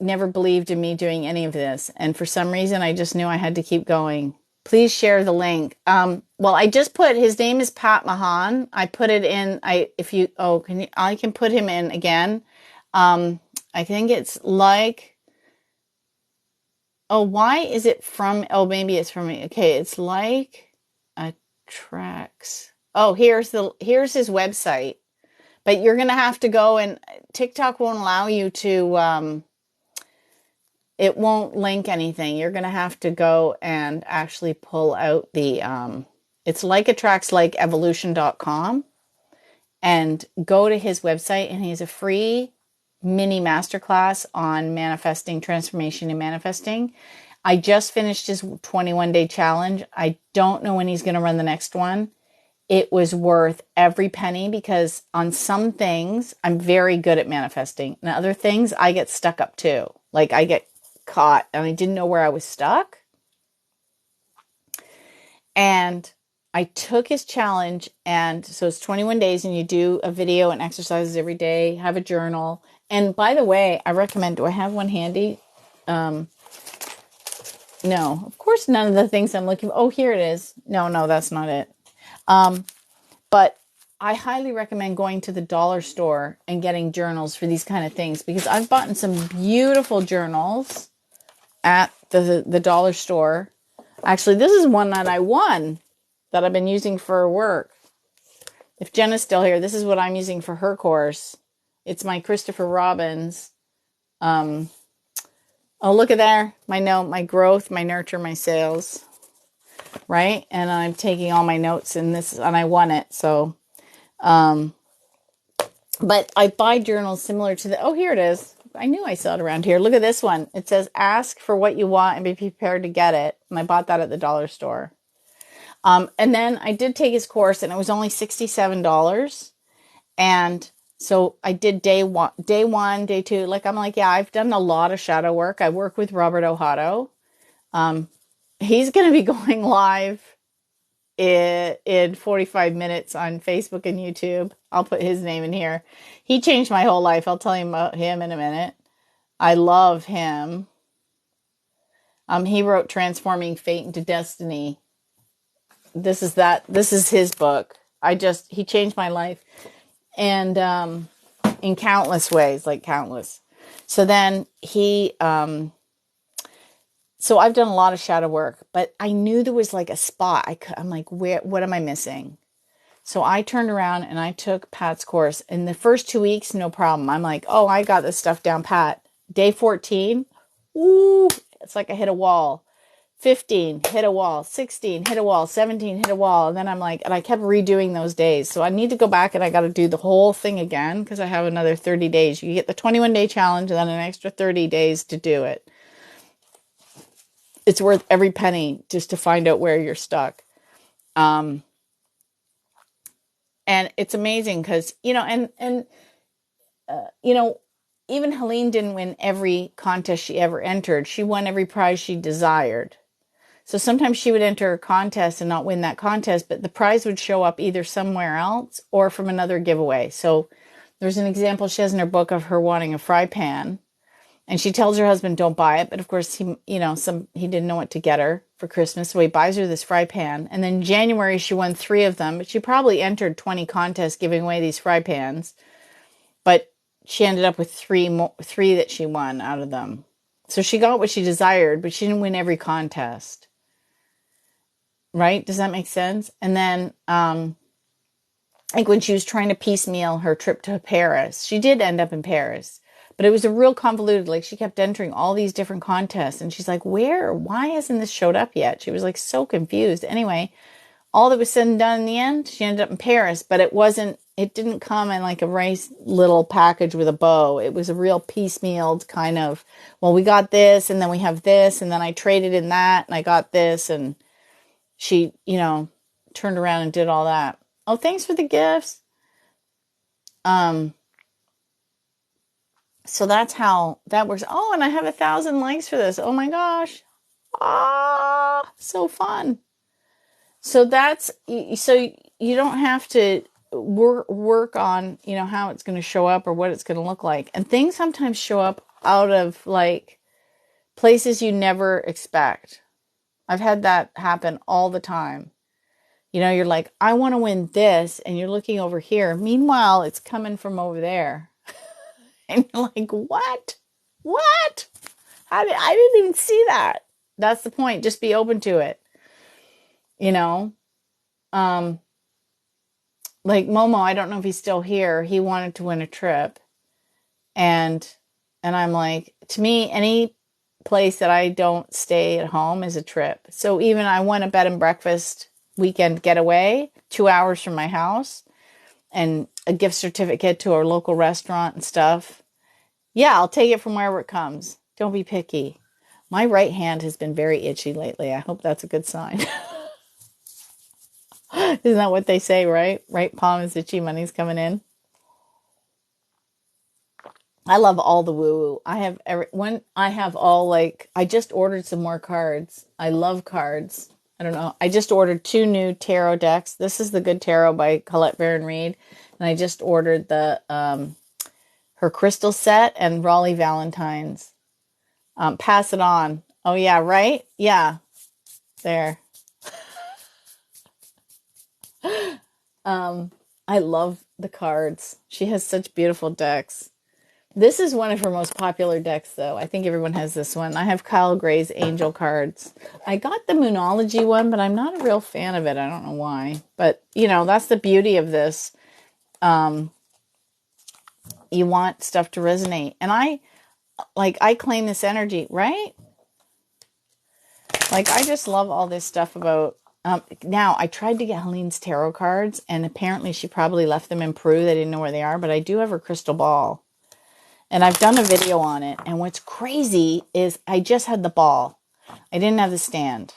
never believed in me doing any of this. And for some reason, I just knew I had to keep going. Please share the link. I just put, his name is Pat Mahan. I put it in, I can put him in again. I think it's like, why is it from, maybe it's from, okay, it's like attracts. Here's his website. But you're going to have to go, and TikTok won't allow you to, it won't link anything. You're going to have to go and actually pull out the, it's like attracts like evolution.com, and go to his website, and he has a free mini masterclass on manifesting, transformation and manifesting. I just finished his 21-day challenge. I don't know when he's going to run the next one. it was worth every penny, because on some things I'm very good at manifesting, and other things I get stuck up too. Like I get caught and I didn't know where I was stuck. And I took his challenge, and so it's 21 days, and you do a video and exercises every day, have a journal. And by the way, I recommend, do I have one handy? No, of course, none of the things I'm looking for. Oh, here it is. No, that's not it. But I highly recommend going to the dollar store and getting journals for these kind of things, because I've bought some beautiful journals at the dollar store. Actually, this is one that I won that I've been using for work. If Jenna's still here, this is what I'm using for her course. It's my Christopher Robbins. Oh, look at there. My note, my growth, my nurture, my sales. Right? And I'm taking all my notes in this, and I won it. So, but I buy journals similar to oh, here it is. I knew I saw it around here. Look at this one. It says, ask for what you want and be prepared to get it. And I bought that at the dollar store. And then I did take his course, and it was only $67. And so I did day one, day two. Like, I'm like, yeah, I've done a lot of shadow work. I work with Robert Ohotto. He's going to be going live in 45 minutes on Facebook and YouTube. I'll put his name in here. He changed my whole life. I'll tell you about him in a minute. I love him. He wrote Transforming Fate into Destiny. This is his book. He changed my life. And in countless ways, like countless. So then so I've done a lot of shadow work, but I knew there was like a spot. I'm like, what am I missing? So I turned around and I took Pat's course. In the first 2 weeks, no problem. I'm like, oh, I got this stuff down pat. Day 14, ooh, it's like I hit a wall. 15, hit a wall. 16, hit a wall. 17, hit a wall. And then I'm like, and I kept redoing those days. So I need to go back and I got to do the whole thing again, because I have another 30 days. You get the 21-day challenge and then an extra 30 days to do it. It's worth every penny just to find out where you're stuck. And it's amazing because, even Helene didn't win every contest she ever entered. She won every prize she desired. So sometimes she would enter a contest and not win that contest, but the prize would show up either somewhere else or from another giveaway. So there's an example she has in her book of her wanting a fry pan, and she tells her husband, don't buy it. But of course, he didn't know what to get her for Christmas. So he buys her this fry pan. And then in January, she won 3 of them, but she probably entered 20 contests giving away these fry pans. But she ended up with 3 that she won out of them. So she got what she desired, but she didn't win every contest. Right? Does that make sense? And then, like when she was trying to piecemeal her trip to Paris, she did end up in Paris, but it was a real convoluted, like she kept entering all these different contests and she's like, why hasn't this showed up yet? She was like so confused. Anyway, all that was said and done in the end, she ended up in Paris, but it didn't come in like a nice little package with a bow. It was a real piecemealed kind of, well, we got this and then we have this and then I traded in that and I got this, and she, turned around and did all that. Oh, thanks for the gifts. So that's how that works. Oh, and I have 1,000 likes for this. Oh my gosh. So fun. So so you don't have to work on, how it's going to show up or what it's going to look like. And things sometimes show up out of like places you never expect. I've had that happen all the time. You're like, I want to win this, and you're looking over here. Meanwhile, it's coming from over there. And you're like, what? What? I didn't even see that. That's the point. Just be open to it. Like Momo, I don't know if he's still here. He wanted to win a trip. And I'm like, to me, any place that I don't stay at home is a trip. So even I won a bed and breakfast weekend getaway 2 hours from my house and a gift certificate to our local restaurant and stuff. Yeah, I'll take it from wherever it comes. Don't be picky. My right hand has been very itchy lately. I hope that's a good sign. Isn't that what they say, right? Right palm is itchy, money's coming in. I love all the woo woo. I have all like I just ordered some more cards. I love cards. I don't know. I just ordered 2 new tarot decks. This is the Good Tarot by Colette Baron Reid, and I just ordered the her crystal set and Raleigh Valentine's. Pass it on. Oh yeah, right? Yeah, there. I love the cards. She has such beautiful decks. This is one of her most popular decks, though. I think everyone has this one. I have Kyle Gray's Angel cards. I got the Moonology one, but I'm not a real fan of it. I don't know why. But, that's the beauty of this. You want stuff to resonate. And I claim this energy, right? Like, I just love all this stuff about... now, I tried to get Helene's tarot cards, and apparently she probably left them in Peru. They didn't know where they are, but I do have her crystal ball. And I've done a video on it. And what's crazy is I just had the ball. I didn't have the stand.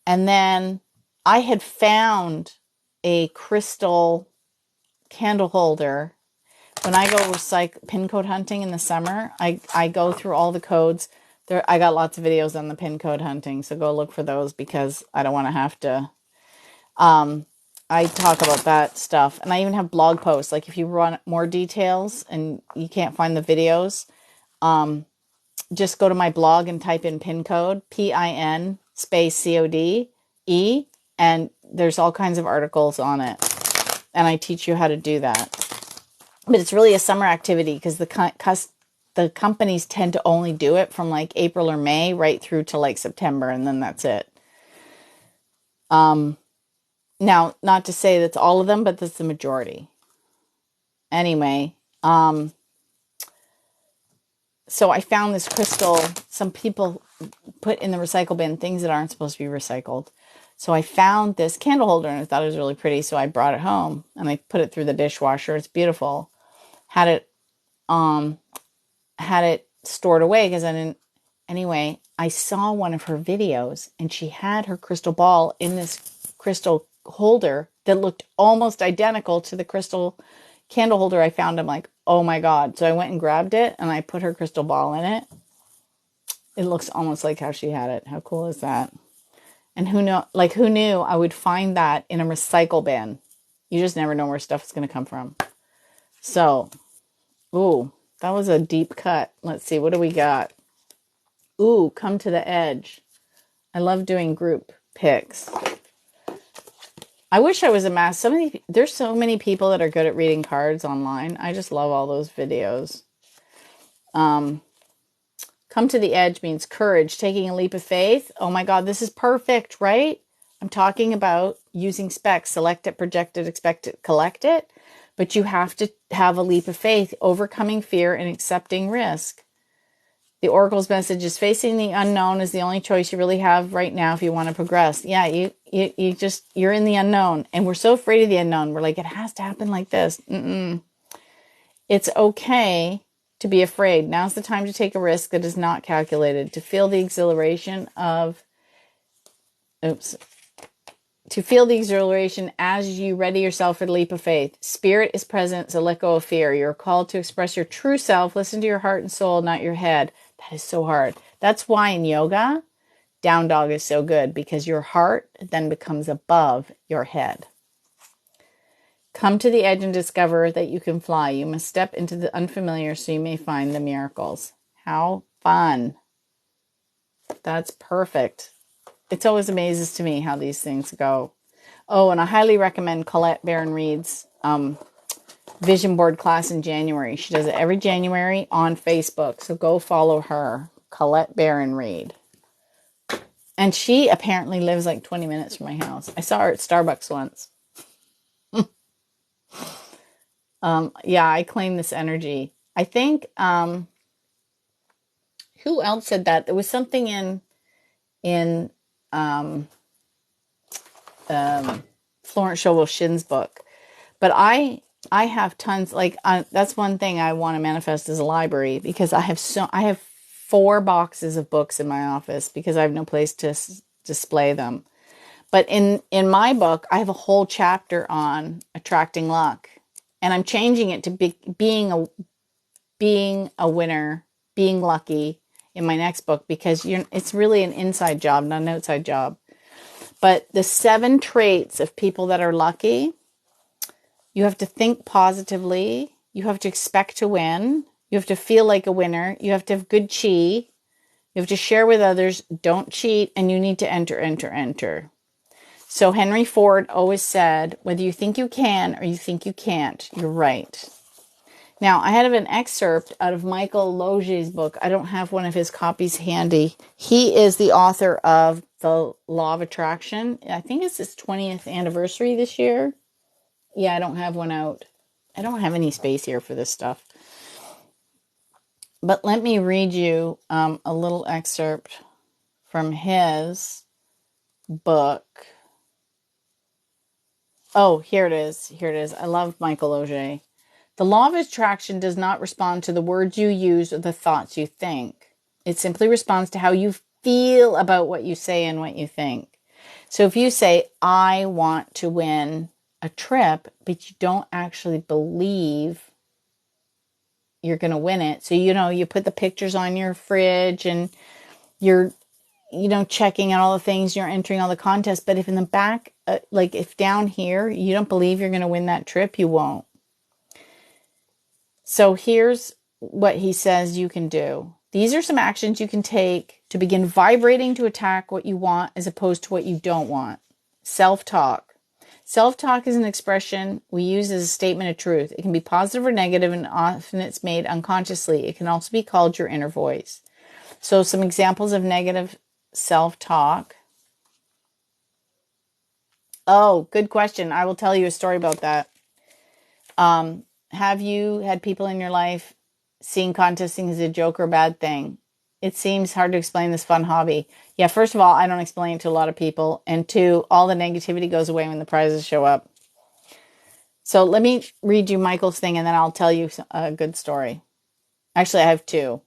And then I had found a crystal candle holder. When I go pin code hunting in the summer, I go through all the codes. I got lots of videos on the pin code hunting. So go look for those because I don't want to have to... I talk about that stuff. And I even have blog posts. Like if you want more details and you can't find the videos, just go to my blog and type in pin code, PIN space CODE, and there's all kinds of articles on it. And I teach you how to do that. But it's really a summer activity because the companies tend to only do it from like April or May right through to like September, and then that's it. Now, not to say that's all of them, but that's the majority. Anyway, so I found this crystal. Some people put in the recycle bin things that aren't supposed to be recycled. So I found this candle holder and I thought it was really pretty. So I brought it home and I put it through the dishwasher. It's beautiful. Had it stored away because I didn't. Anyway, I saw one of her videos and she had her crystal ball in this crystal holder that looked almost identical to the crystal candle holder I found. I'm like, oh my God. So I went and grabbed it and I put her crystal ball in it. It looks almost like how she had it. How cool is that? And who knew I would find that in a recycle bin? You just never know where stuff is going to come from. So, ooh, that was a deep cut. Let's see. What do we got? Ooh, Come to the Edge. I love doing group picks. I wish I was a master. There's so many people that are good at reading cards online. I just love all those videos. Come to the Edge means courage, taking a leap of faith. Oh my God, this is perfect, right? I'm talking about using specs, select it, project it, expect it, collect it. But you have to have a leap of faith, overcoming fear and accepting risk. The Oracle's message is facing the unknown is the only choice you really have right now if you want to progress. Yeah, you're in the unknown. And we're so afraid of the unknown. We're like, it has to happen like this. It's okay to be afraid. Now's the time to take a risk that is not calculated, to feel the exhilaration as you ready yourself for the leap of faith. Spirit is present, so let go of fear. You're called to express your true self. Listen to your heart and soul, not your head. That is so hard. That's why in yoga, down dog is so good, because your heart then becomes above your head. Come to the edge and discover that you can fly. You must step into the unfamiliar so you may find the miracles. How fun. That's perfect. It always amazes to me how these things go. Oh, and I highly recommend Colette Baron Reid's vision board class in January. She does it every January on Facebook. So go follow her, Colette Baron Reid. And she apparently lives like 20 minutes from my house. I saw her at Starbucks once. Yeah, I claim this energy. I think, who else said that? There was something in Florence Scovel Shin's book. But I have tons, that's one thing I want to manifest as a library, because I have 4 boxes of books in my office because I have no place to display them. But in my book, I have a whole chapter on attracting luck, and I'm changing it to being a winner, being lucky in my next book, because it's really an inside job, not an outside job. But the 7 traits of people that are lucky: you have to think positively, you have to expect to win, you have to feel like a winner, you have to have good chi, you have to share with others, don't cheat, and you need to enter. So Henry Ford always said, whether you think you can or you think you can't, you're right. Now, I have an excerpt out of Michael Loge's book. I don't have one of his copies handy. He is the author of The Law of Attraction. I think it's his 20th anniversary this year. Yeah, I don't have one out. I don't have any space here for this stuff. But let me read you a little excerpt from his book. Oh, here it is. I love Michael Loge. The law of attraction does not respond to the words you use or the thoughts you think. It simply responds to how you feel about what you say and what you think. So if you say, I want to win a trip, but you don't actually believe you're going to win it. So, you put the pictures on your fridge and you're, checking out all the things, you're entering all the contests. But if in the back, if down here, you don't believe you're going to win that trip, you won't. So here's what he says you can do. These are some actions you can take to begin vibrating to attack what you want as opposed to what you don't want. Self-talk. Self-talk is an expression we use as a statement of truth. It can be positive or negative, and often it's made unconsciously. It can also be called your inner voice. So some examples of negative self-talk. Oh, good question. I will tell you a story about that. Have you had people in your life seeing contesting as a joke or a bad thing? It seems hard to explain this fun hobby. Yeah, first of all, I don't explain it to a lot of people. And 2, all the negativity goes away when the prizes show up. So let me read you Michael's thing, and then I'll tell you a good story. Actually, I have 2.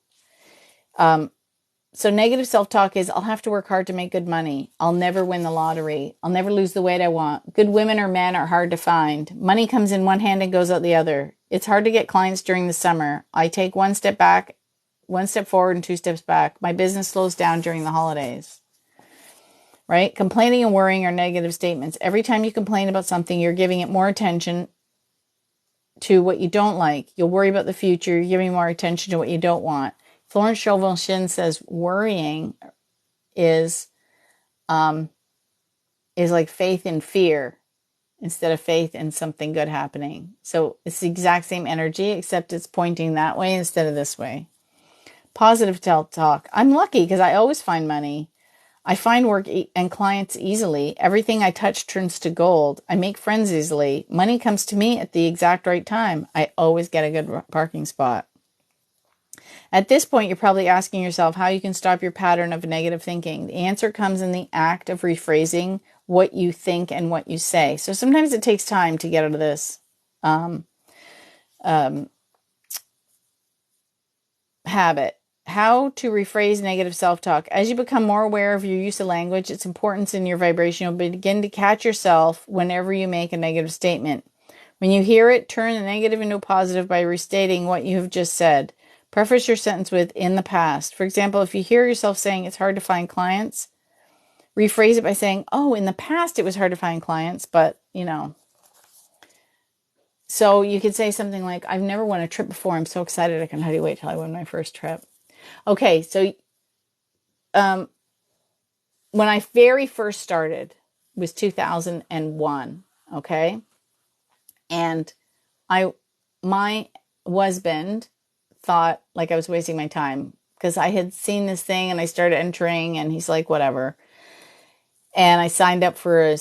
So negative self-talk is, I'll have to work hard to make good money. I'll never win the lottery. I'll never lose the weight I want. Good women or men are hard to find. Money comes in one hand and goes out the other. It's hard to get clients during the summer. I take 1 step back, 1 step forward and 2 steps back. My business slows down during the holidays. Right? Complaining and worrying are negative statements. Every time you complain about something, you're giving it more attention to what you don't like. You'll worry about the future. You're giving more attention to what you don't want. Florence Scovel-Shinn says worrying is like faith in fear instead of faith in something good happening. So it's the exact same energy, except it's pointing that way instead of this way. Positive self-talk. I'm lucky because I always find money. I find work and clients easily. Everything I touch turns to gold. I make friends easily. Money comes to me at the exact right time. I always get a good parking spot. At this point, you're probably asking yourself how you can stop your pattern of negative thinking. The answer comes in the act of rephrasing what you think and what you say. So sometimes it takes time to get out of this habit. How to rephrase negative self-talk. As you become more aware of your use of language, its importance in your vibration, you'll begin to catch yourself whenever you make a negative statement. When you hear it, turn the negative into a positive by restating what you have just said. Preface your sentence with, in the past. For example, if you hear yourself saying it's hard to find clients, rephrase it by saying, oh, in the past it was hard to find clients, but, So you could say something like, I've never won a trip before. I'm so excited. I can hardly wait till I win my first trip. Okay, so when I very first started was 2001, okay? And my husband thought like I was wasting my time because I had seen this thing and I started entering, and he's like, whatever. And I signed up for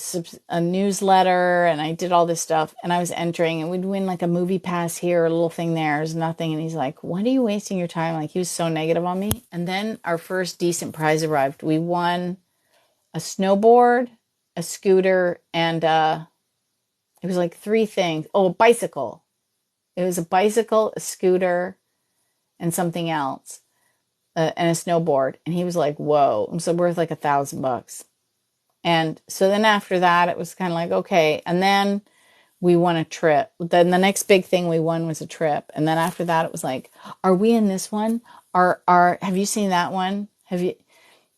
a newsletter, and I did all this stuff, and I was entering, and we'd win like a movie pass here, a little thing there. There's nothing. And he's like, what are you wasting your time? Like, he was so negative on me. And then our first decent prize arrived. We won a snowboard, a scooter, and it was like 3 things. Oh, a bicycle. It was a bicycle, a scooter, and something else, and a snowboard. And he was like, whoa. So worth like $1,000. And so then after that, it was kind of like, okay. And then we won a trip. Then the next big thing we won was a trip. And then after that, it was like, are we in this one? Have you seen that one? Have you?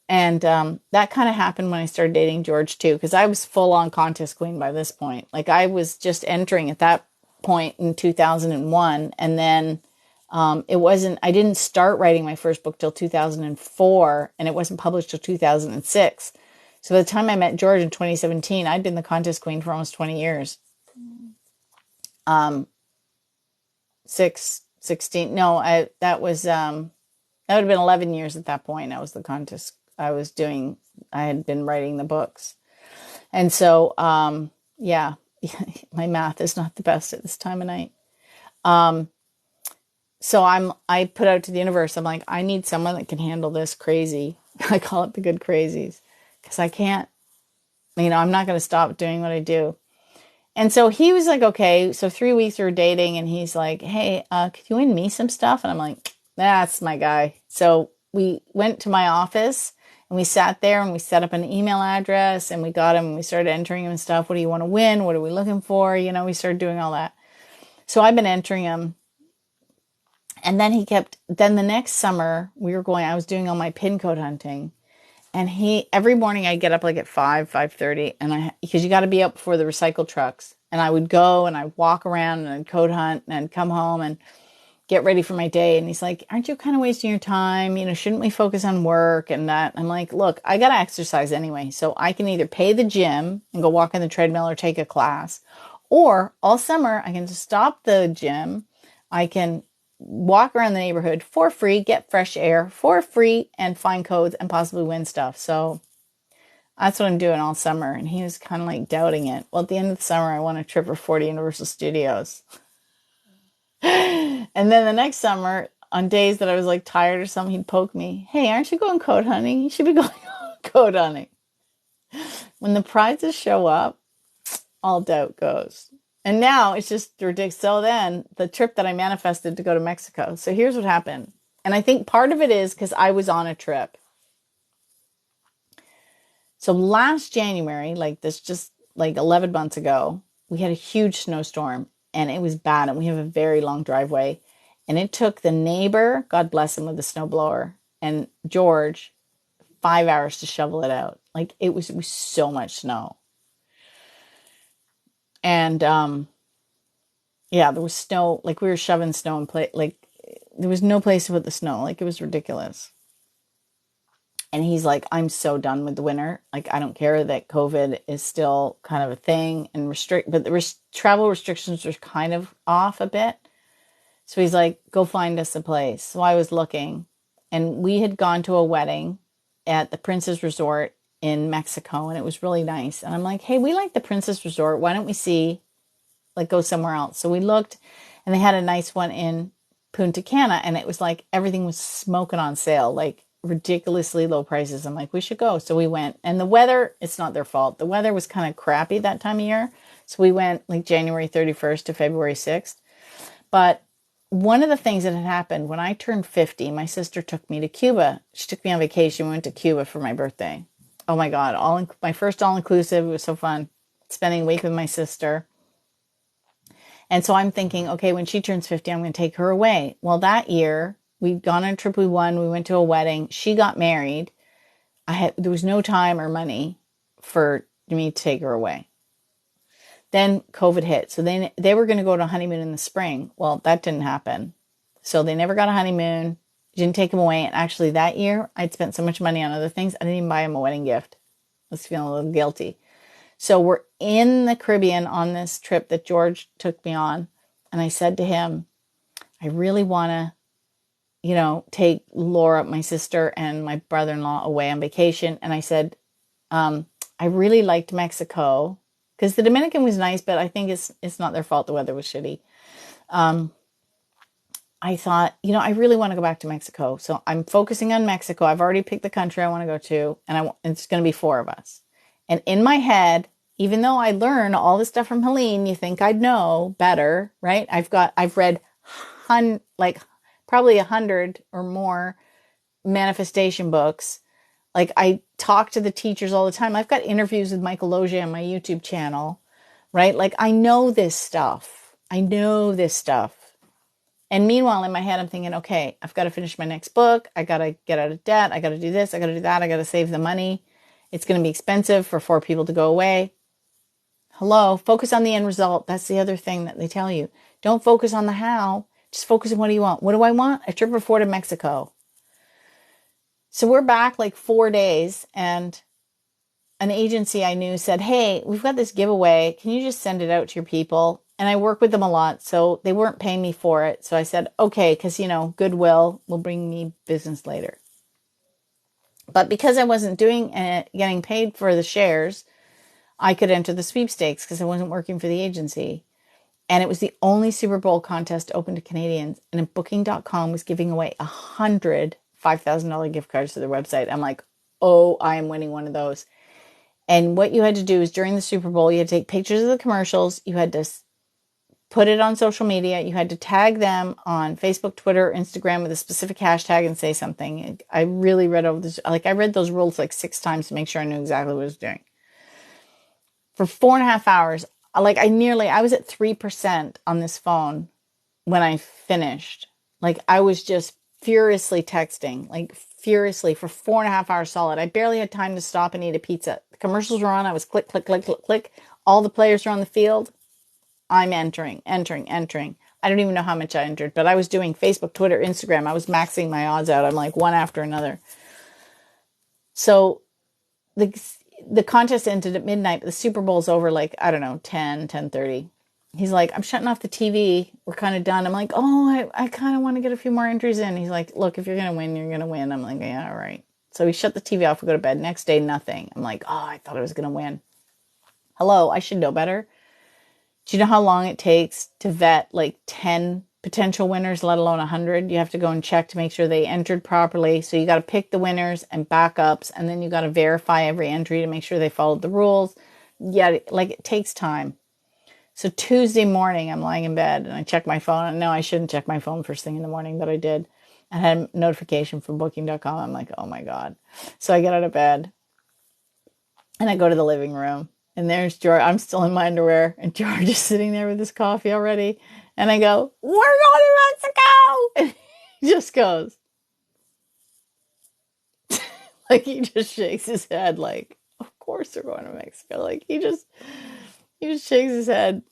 And that kind of happened when I started dating George too, because I was full on contest queen by this point. Like I was just entering at that point in 2001. And then I didn't start writing my first book till 2004, and it wasn't published till 2006. So by the time I met George in 2017, I'd been the contest queen for almost 20 years. 16, no, that would have been 11 years at that point. I was the contest. I had been writing the books. And so, yeah, my math is not the best at this time of night. So I put out to the universe, I'm like, I need someone that can handle this crazy. I call it the good crazies, because I can't, I'm not going to stop doing what I do. And so he was like, okay, so 3 weeks we were dating, and he's like, hey, could you win me some stuff? And I'm like, that's my guy. So we went to my office and we sat there and we set up an email address, and we got him and we started entering him and stuff. What do you want to win? What are we looking for? We started doing all that. So I've been entering him. And then then the next summer I was doing all my pin code hunting, and every morning I'd get up like at 5:30, and because you got to be up before the recycle trucks, and I would go and I'd walk around and I'd code hunt and I'd come home and get ready for my day. And he's like, aren't you kind of wasting your time? Shouldn't we focus on work and that? I'm like, look, I got to exercise anyway. So I can either pay the gym and go walk on the treadmill or take a class, or all summer I can just stop the gym. I can walk around the neighborhood for free, get fresh air for free, and find codes and possibly win stuff. So that's what I'm doing all summer. And he was kind of like doubting it. Well, at the end of the summer, I won a trip for 40 Universal Studios. And then the next summer, on days that I was like tired or something, he'd poke me. Hey, aren't you going code hunting? You should be going code hunting. When the prizes show up, all doubt goes. And now it's just ridiculous. So then the trip that I manifested to go to Mexico. So here's what happened. And I think part of it is because I was on a trip. So last January, just 11 months ago, we had a huge snowstorm, and it was bad. And we have a very long driveway. And it took the neighbor, God bless him, with the snowblower, and George 5 hours to shovel it out. It was so much snow. And, yeah, there was snow, we were shoving snow in place, there was no place to put the snow. It was ridiculous. And he's like, I'm so done with the winter. I don't care that COVID is still kind of a thing and but the travel restrictions are kind of off a bit. So he's like, go find us a place. So I was looking, and we had gone to a wedding at the Princess Resort in Mexico, and it was really nice. And I'm like, hey, we like the Princess Resort. Why don't we go somewhere else? So we looked, and they had a nice one in Punta Cana, and it was everything was smoking on sale, ridiculously low prices. I'm like, we should go. So we went, and the weather, it's not their fault. The weather was kind of crappy that time of year. So we went January 31st to February 6th. But one of the things that had happened when I turned 50, my sister took me to Cuba. She took me on vacation. We went to Cuba for my birthday. Oh my God. My first all-inclusive. It was so fun spending a week with my sister. And so I'm thinking, okay, when she turns 50, I'm going to take her away. Well, that year we'd gone on a trip. We went to a wedding. She got married. There was no time or money for me to take her away. Then COVID hit. So they were going to go to a honeymoon in the spring. Well, that didn't happen. So they never got a honeymoon. Didn't take them away. And actually that year I'd spent so much money on other things. I didn't even buy him a wedding gift. I was feeling a little guilty. So we're in the Caribbean on this trip that George took me on. And I said to him, I really want to, take Laura, my sister, and my brother-in-law away on vacation. And I said, I really liked Mexico, because the Dominican was nice, but I think it's not their fault. The weather was shitty. I thought, I really want to go back to Mexico. So I'm focusing on Mexico. I've already picked the country I want to go to, and it's going to be 4 of us. And in my head, even though I learned all this stuff from Helene, you think I'd know better, right? I've read probably 100 or more manifestation books. Like, I talk to the teachers all the time. I've got interviews with Michael Loge on my YouTube channel, right? Like, I know this stuff. I know this stuff. And meanwhile, in my head, I'm thinking, okay, I've got to finish my next book. I got to get out of debt. I got to do this. I got to do that. I got to save the money. It's going to be expensive for 4 people to go away. Hello, focus on the end result. That's the other thing that they tell you. Don't focus on the how. Just focus on what do you want. What do I want? A trip for 4 to Mexico. So we're back like 4 days, and an agency I knew said, hey, we've got this giveaway. Can you just send it out to your people? And I work with them a lot, so they weren't paying me for it. So I said, okay, because, goodwill will bring me business later. But because I wasn't getting paid for the shares, I could enter the sweepstakes because I wasn't working for the agency. And it was the only Super Bowl contest open to Canadians. And Booking.com was giving away 100 $5,000 gift cards to their website. I'm like, oh, I am winning one of those. And what you had to do is during the Super Bowl, you had to take pictures of the commercials. You had to put it on social media. You had to tag them on Facebook, Twitter, Instagram with a specific hashtag and say something. I really read over this. Like, I read those rules like 6 times to make sure I knew exactly what I was doing. For 4.5 hours, I was at 3% on this phone when I finished. Like, I was just furiously texting, like furiously for 4.5 hours solid. I barely had time to stop and eat a pizza. The commercials were on. I was click, click, click, click, click. All the players are on the field. I'm entering. I don't even know how much I entered, but I was doing Facebook, Twitter, Instagram. I was maxing my odds out. I'm like one after another. So the contest ended at midnight, but the Super Bowl's over like, I don't know, 10:30. He's like, I'm shutting off the TV. We're kind of done. I'm like, oh, I kind of want to get a few more entries in. He's like, look, if you're going to win, you're going to win. I'm like, yeah, all right. So we shut the TV off. We go to bed. Next day, nothing. I'm like, oh, I thought I was going to win. Hello, I should know better. Do you know how long it takes to vet like 10 potential winners, let alone 100? You have to go and check to make sure they entered properly. So you got to pick the winners and backups, and then you got to verify every entry to make sure they followed the rules. Yeah, like it takes time. So Tuesday morning, I'm lying in bed and I check my phone. No, I shouldn't check my phone first thing in the morning, but I did. I had a notification from Booking.com. I'm like, oh my God. So I get out of bed and I go to the living room. And there's George. I'm still in my underwear. And George is sitting there with his coffee already. And I go, we're going to Mexico. And he just goes. Like, he just shakes his head like, of course we're going to Mexico. Like, he just shakes his head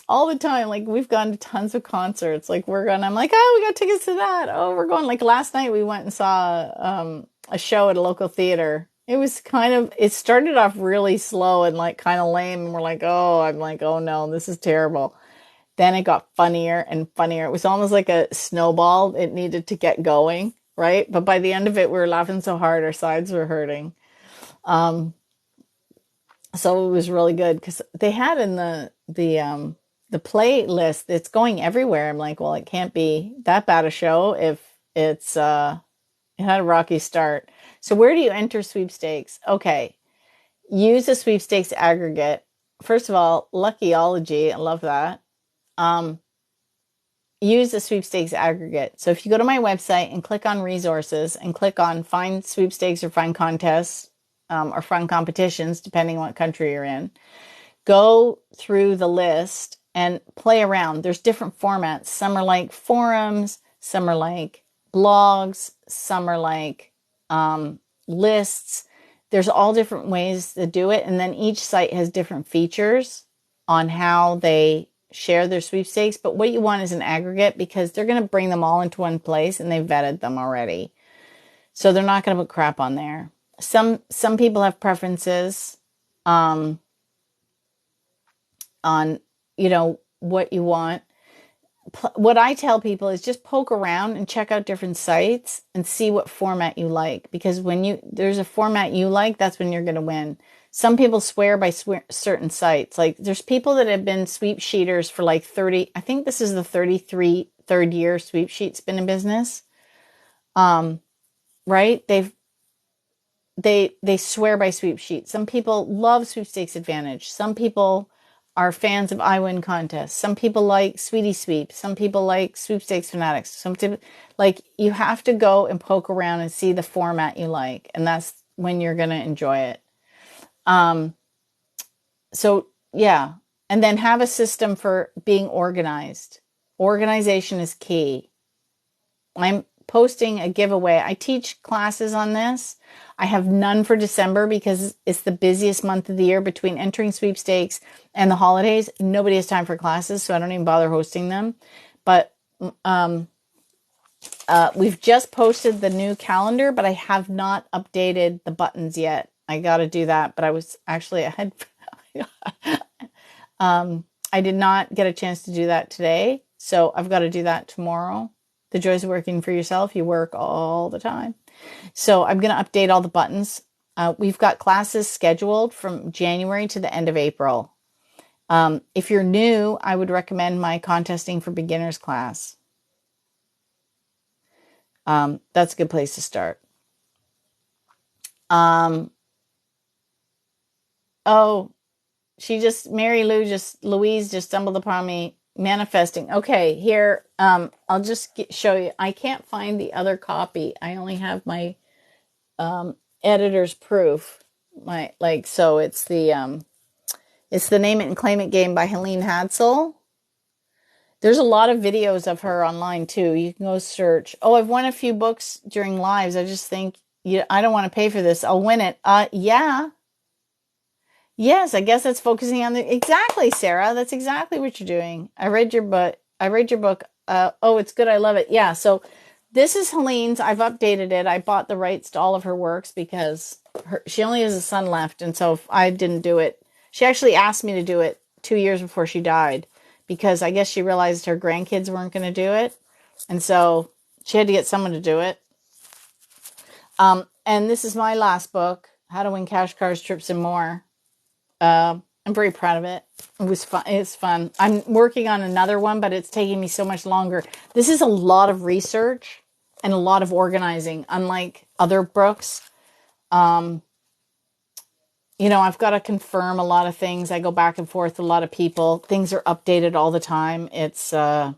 all the time. Like, we've gone to tons of concerts. Like, I'm like, oh, we got tickets to that. Oh, we're going. Like, last night we went and saw a show at a local theater. It started off really slow and like kind of lame. And I'm like, oh no, this is terrible. Then it got funnier and funnier. It was almost like a snowball. It needed to get going, right? But by the end of it, we were laughing so hard, our sides were hurting. So it was really good because they had in the playlist, it's going everywhere. I'm like, well, it can't be that bad a show if it had a rocky start. So where do you enter sweepstakes? Okay. Use a sweepstakes aggregate. First of all, Luckyology. I love that. Use a sweepstakes aggregate. So if you go to my website and click on resources and click on find sweepstakes or find contests or find competitions, depending on what country you're in, go through the list and play around. There's different formats. Some are like forums. Some are like blogs. Some are like lists. There's all different ways to do it. And then each site has different features on how they share their sweepstakes. But what you want is an aggregate because they're going to bring them all into one place and they've vetted them already. So they're not going to put crap on there. Some people have preferences on, what you want. What I tell people is just poke around and check out different sites and see what format you like. Because when there's a format you like, that's when you're going to win. Some people swear by certain sites. Like there's people that have been sweep sheeters for like 30. I think this is the third year sweep sheet's been in business. Right? They swear by sweep sheets. Some people love Sweepstakes Advantage. Some people are fans of I Win contests. Some people like Sweetie Sweep. Some people like Sweepstakes Fanatics. You have to go and poke around and see the format you like. And that's when you're going to enjoy it. So yeah. And then have a system for being organized. Organization is key. I'm posting a giveaway. I teach classes on this. I have none for December because it's the busiest month of the year between entering sweepstakes and the holidays. Nobody has time for classes, so I don't even bother hosting them. But we've just posted the new calendar, but I have not updated the buttons yet. I got to do that, but I was actually ahead. I did not get a chance to do that today, so I've got to do that tomorrow. The joys of working for yourself. You work all the time. So I'm going to update all the buttons. We've got classes scheduled from January to the end of April. If you're new, I would recommend my Contesting for Beginners class. That's a good place to start. Louise just stumbled upon me manifesting. Okay, here, I'll just show you. I can't find the other copy. I only have my editor's proof. So it's the Name It and Claim It game by Helene Hadsel. There's a lot of videos of her online too. You can go search. Oh, I've won a few books during lives. I just think, I don't want to pay for this. I'll win it. Yeah. Yes, I guess that's focusing on exactly, Sarah. That's exactly what you're doing. I read your book. It's good. I love it. Yeah. So this is Helene's. I've updated it. I bought the rights to all of her works because she only has a son left. And so if I didn't do it, she actually asked me to do it 2 years before she died because I guess she realized her grandkids weren't going to do it. And so she had to get someone to do it. And this is my last book, How to Win Cash, Cars, Trips, and More. I'm very proud of it. It was fun. It's fun. I'm working on another one, but it's taking me so much longer. This is a lot of research and a lot of organizing, unlike other books. I've got to confirm a lot of things. I go back and forth with a lot of people. Things are updated all the time. It's a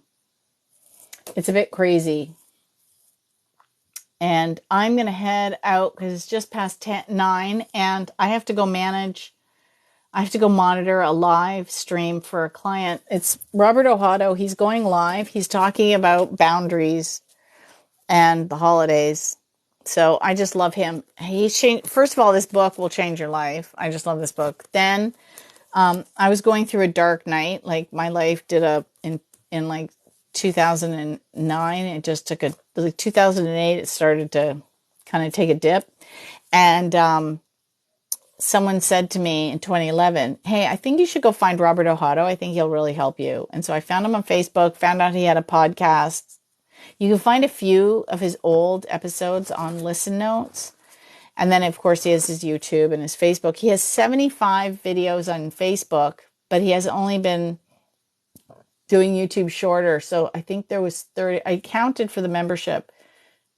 bit crazy. And I'm going to head out because it's just past 9 and I have to go monitor a live stream for a client. It's Robert Ohado. He's going live. He's talking about boundaries and the holidays. So I just love him. First of all, this book will change your life. I just love this book. Then I was going through a dark night. Like my life did in like 2009. It just took 2008. It started to kind of take a dip. And someone said to me in 2011, hey, I think you should go find Robert Ohado. I think he'll really help you. And so I found him on Facebook, found out he had a podcast. You can find a few of his old episodes on Listen Notes. And then, of course, he has his YouTube and his Facebook. He has 75 videos on Facebook, but he has only been doing YouTube shorter. So I think there was 30. I counted for the membership,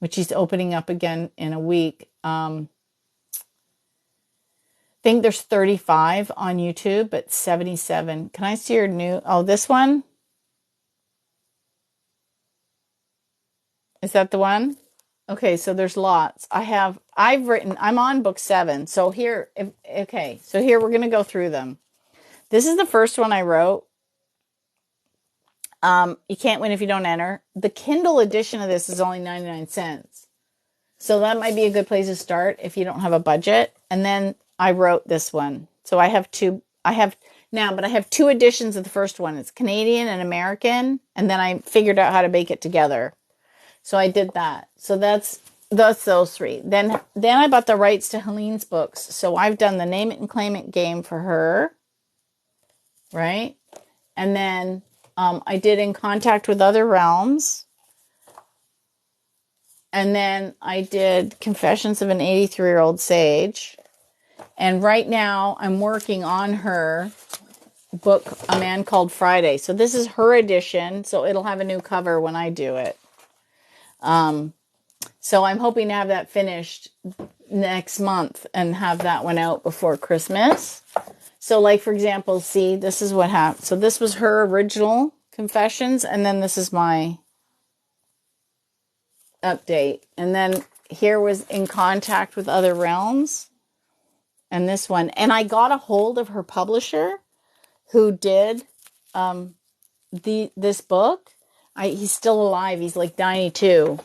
which he's opening up again in a week. I think there's 35 on YouTube, but 77. Can I see your new? Oh, this one? Is that the one? Okay, so there's lots. I'm on book 7. So here we're going to go through them. This is the first one I wrote. You can't win if you don't enter. The Kindle edition of this is only 99 cents. So that might be a good place to start if you don't have a budget. And then I wrote this one. So I have two editions of the first one. It's Canadian and American. And then I figured out how to make it together. So I did that. So that's those 3. Then I bought the rights to Helene's books. So I've done the Name It and Claim It game for her. Right? And then I did In Contact with Other Realms. And then I did Confessions of an 83-Year-Old Sage. And right now I'm working on her book, A Man Called Friday. So this is her edition. So it'll have a new cover when I do it. So I'm hoping to have that finished next month and have that one out before Christmas. So like, for example, see, this is what happened. So this was her original Confessions. And then this is my update. And then here was In Contact with Other Realms, and this one. And I got a hold of her publisher who did this book. He's still alive. He's like 92.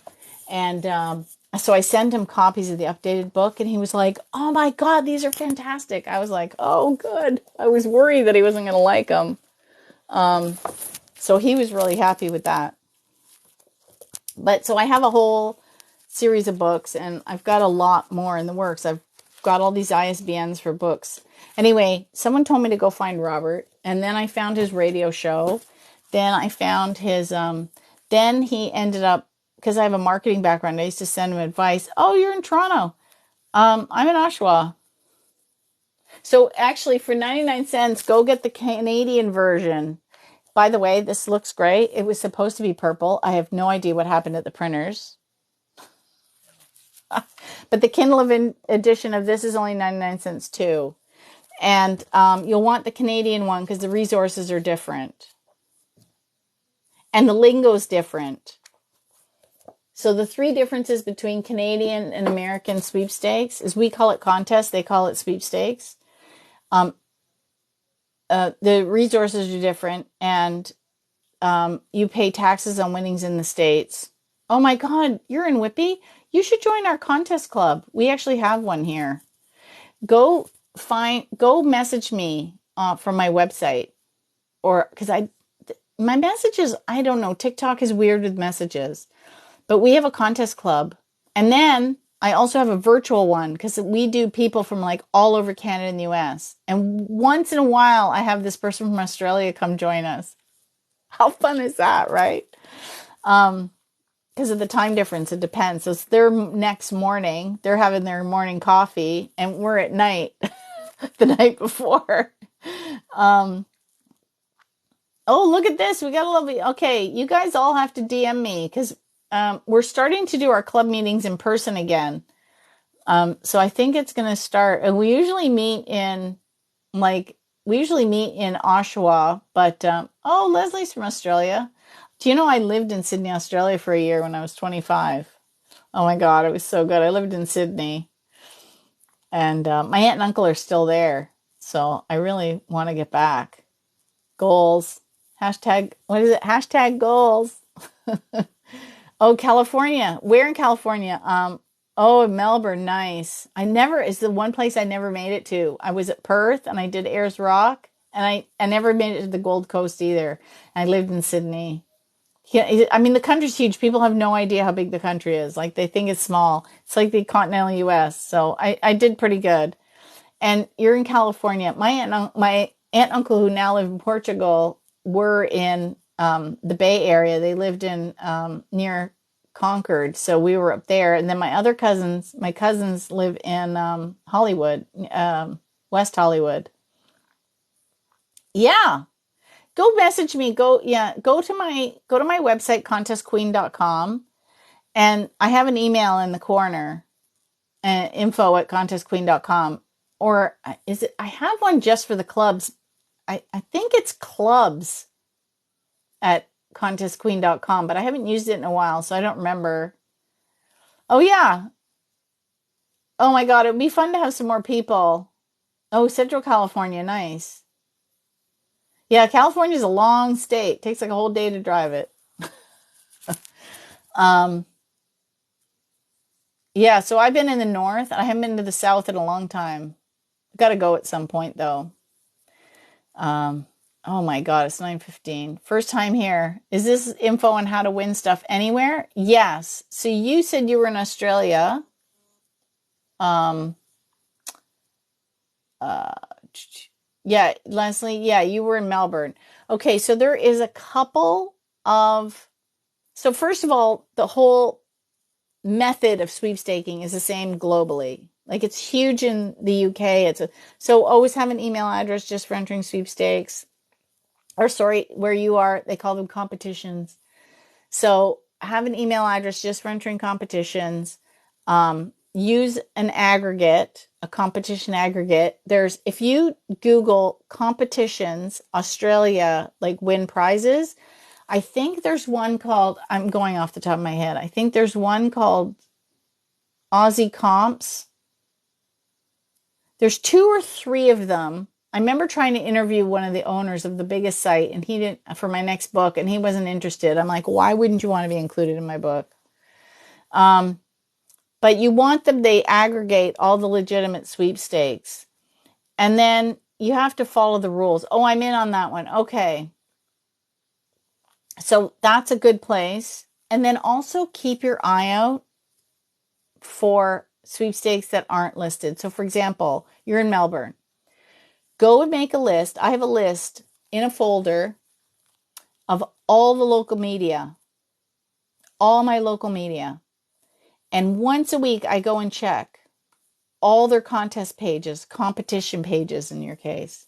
And so I sent him copies of the updated book, and he was like, oh my God, these are fantastic. I was like, oh, good. I was worried that he wasn't going to like them. So he was really happy with that. But so I have a whole series of books, and I've got a lot more in the works. I've got all these ISBNs for books. Anyway, someone told me to go find Robert, and then I found his radio show. Then I found his, then he ended up, because I have a marketing background, I used to send him advice. Oh, you're in Toronto. I'm in Oshawa. So actually, for 99 cents, go get the Canadian version. By the way, this looks great. It was supposed to be purple. I have no idea what happened at the printers. But the Kindle edition of this is only 99 cents too. And you'll want the Canadian one because the resources are different. And the lingo is different. So the three differences between Canadian and American sweepstakes is we call it contest, they call it sweepstakes. The resources are different, and you pay taxes on winnings in the States. Oh my God, you're in Whippy? You should join our contest club. We actually have one here. Go message me from my website, or because my messages, I don't know, TikTok is weird with messages, but we have a contest club. And then I also have a virtual one because we do people from like all over Canada and the US. And once in a while, I have this person from Australia come join us. How fun is that, right? Because of the time difference, it depends. So it's their next morning, they're having their morning coffee, and we're at night the night before. Oh, look at this. We got a lovely. Okay, you guys all have to DM me because we're starting to do our club meetings in person again. So I think it's going to start. And we usually meet in Oshawa, but oh, Leslie's from Australia. Do you know I lived in Sydney, Australia for a year when I was 25? Oh my God, it was so good. I lived in Sydney, and my aunt and uncle are still there. So I really want to get back. Goals. Hashtag, what is it? Hashtag goals. Oh, California. Where in California? Oh, Melbourne. Nice. Is the one place I never made it to. I was at Perth and I did Ayers Rock, and I never made it to the Gold Coast either. I lived in Sydney. Yeah, I mean, the country's huge. People have no idea how big the country is. Like, they think it's small. It's like the continental U.S. So I did pretty good. And you're in California. My aunt and uncle, who now live in Portugal, were in the Bay Area. They lived in near Concord, so we were up there. And then my cousins live in Hollywood, West Hollywood. Yeah, go message me. Go to my website, contestqueen.com, and I have an email in the corner, info@contestqueen.com. Or is it? I have one just for the clubs. I think it's clubs at contestqueen.com, but I haven't used it in a while, so I don't remember. Oh, yeah. Oh, my God. It would be fun to have some more people. Oh, Central California. Nice. Yeah, California's a long state. It takes like a whole day to drive it. Yeah, so I've been in the north. I haven't been to the south in a long time. I've got to go at some point, though. Oh my God, it's 9:15. First time here. Is this info on how to win stuff anywhere? Yes. So you said you were in Australia. Yeah, Leslie, yeah, you were in Melbourne. Okay, so there is a couple of, so first of all, the whole method of sweepstaking is the same globally. Like, it's huge in the UK. So always have an email address just for entering sweepstakes. Or sorry, where you are, they call them competitions. So have an email address just for entering competitions. Use an aggregate, a competition aggregate. If you Google competitions, Australia, like win prizes, I think there's one called, I'm going off the top of my head. I think there's one called Aussie comps. There's 2 or 3 of them. I remember trying to interview one of the owners of the biggest site, and he didn't, for my next book, and he wasn't interested. I'm like, why wouldn't you want to be included in my book? But you want them, they aggregate all the legitimate sweepstakes. And then you have to follow the rules. Oh, I'm in on that one. Okay. So that's a good place. And then also keep your eye out for sweepstakes that aren't listed. So for example, you're in Melbourne. Go and make a list. I have a list in a folder of all the local media, all my local media. And once a week, I go and check all their contest pages, competition pages in your case.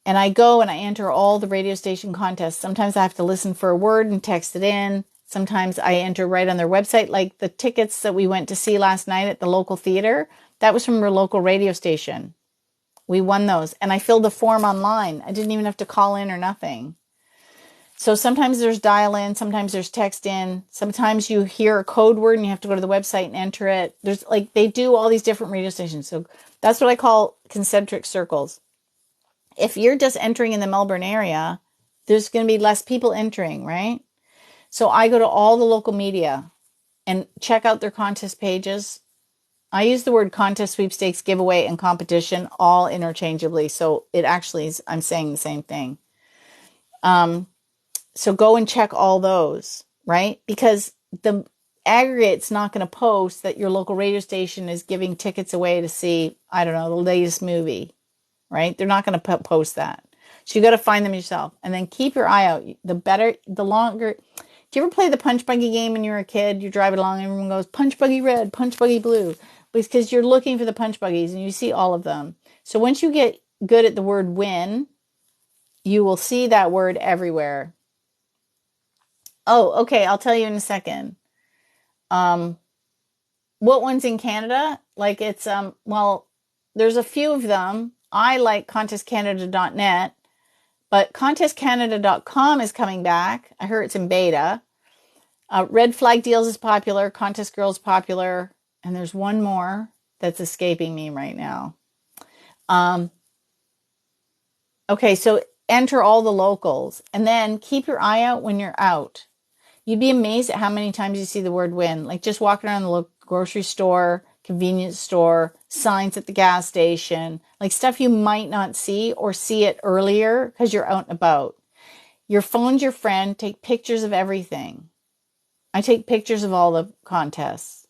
And I go and I enter all the radio station contests. Sometimes I have to listen for a word and text it in. Sometimes I enter right on their website, like the tickets that we went to see last night at the local theater. That was from our local radio station. We won those. And I filled the form online. I didn't even have to call in or nothing. So sometimes there's dial in, sometimes there's text in, sometimes you hear a code word and you have to go to the website and enter it. There's like, they do all these different radio stations. So that's what I call concentric circles. If you're just entering in the Melbourne area, there's going to be less people entering, right? So I go to all the local media and check out their contest pages. I use the word contest, sweepstakes, giveaway, and competition all interchangeably. So it actually is, I'm saying the same thing. So go and check all those, right? Because the aggregate's not going to post that your local radio station is giving tickets away to see, I don't know, the latest movie, right? They're not going to post that. So you got to find them yourself and then keep your eye out. The better, the longer. Do you ever play the punch buggy game when you were a kid? You're driving along and everyone goes, punch buggy red, punch buggy blue. Because you're looking for the punch buggies and you see all of them. So once you get good at the word win, you will see that word everywhere. Oh, okay. I'll tell you in a second. What one's in Canada? Like it's, well, there's a few of them. I like contestcanada.net, but contestcanada.com is coming back. I heard it's in beta. Red Flag Deals is popular. Contest Girl is popular. And there's one more that's escaping me right now. Okay, so enter all the locals and then keep your eye out when you're out. You'd be amazed at how many times you see the word win. Like just walking around the local grocery store, convenience store, signs at the gas station, like stuff you might not see or see it earlier because you're out and about. Your phone's your friend. Take pictures of everything. I take pictures of all the contests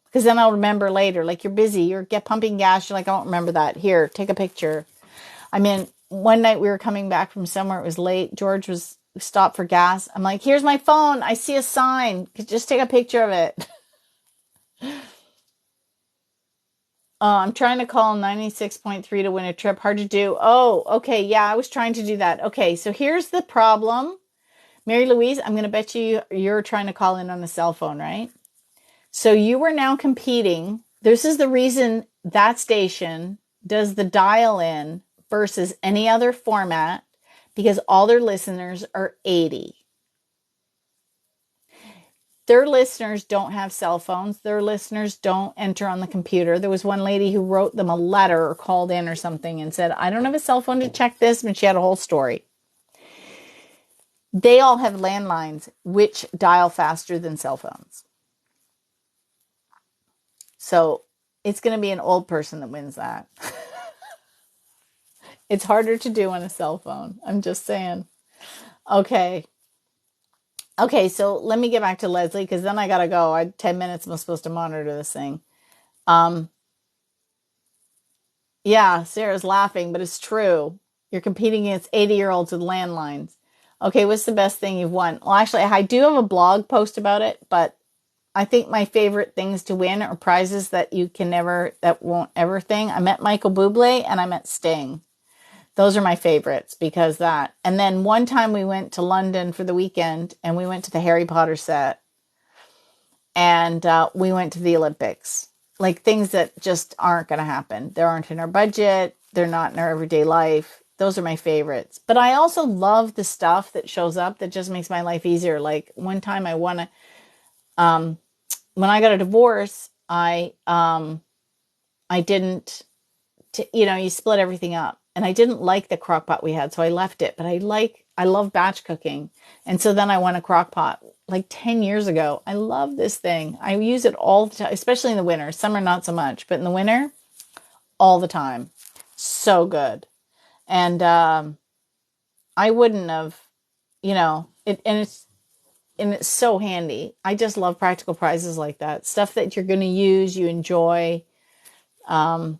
because then I'll remember later. Like you're busy, you're pumping gas. You're like, I don't remember that. Here, take a picture. I mean, one night we were coming back from somewhere. It was late. George was stopped for gas. I'm like, here's my phone. I see a sign. Just take a picture of it. I'm trying to call 96.3 to win a trip. Hard to do. Oh, okay. Yeah, I was trying to do that. Okay, so here's the problem. Mary Louise, I'm going to bet you're trying to call in on a cell phone, right? So you are now competing. This is the reason that station does the dial-in versus any other format, because all their listeners are 80. Their listeners don't have cell phones. Their listeners don't enter on the computer. There was one lady who wrote them a letter or called in or something and said, I don't have a cell phone to check this, and she had a whole story. They all have landlines, which dial faster than cell phones. So it's going to be an old person that wins that. It's harder to do on a cell phone. I'm just saying. Okay, so let me get back to Leslie because then I got to go. 10 minutes I'm supposed to monitor this thing. Yeah, Sarah's laughing, but it's true. You're competing against 80-year-olds with landlines. Okay, what's the best thing you've won? Well, actually, I do have a blog post about it, but I think my favorite things to win are prizes that won't ever thing. I met Michael Bublé and I met Sting. Those are my favorites because that. And then one time we went to London for the weekend and we went to the Harry Potter set and we went to the Olympics. Like things that just aren't going to happen. They aren't in our budget. They're not in our everyday life. Those are my favorites. But I also love the stuff that shows up that just makes my life easier. Like one time I won when I got a divorce, I didn't, you split everything up, and I didn't like the crock pot we had, so I left it. But I love batch cooking, and so then I won a crock pot like 10 years ago. I love this thing. I use it all the time, especially in the winter. Summer, not so much, but in the winter, all the time. So good. And I wouldn't have, and it's so handy. I just love practical prizes like that. Stuff that you're going to use, you enjoy. I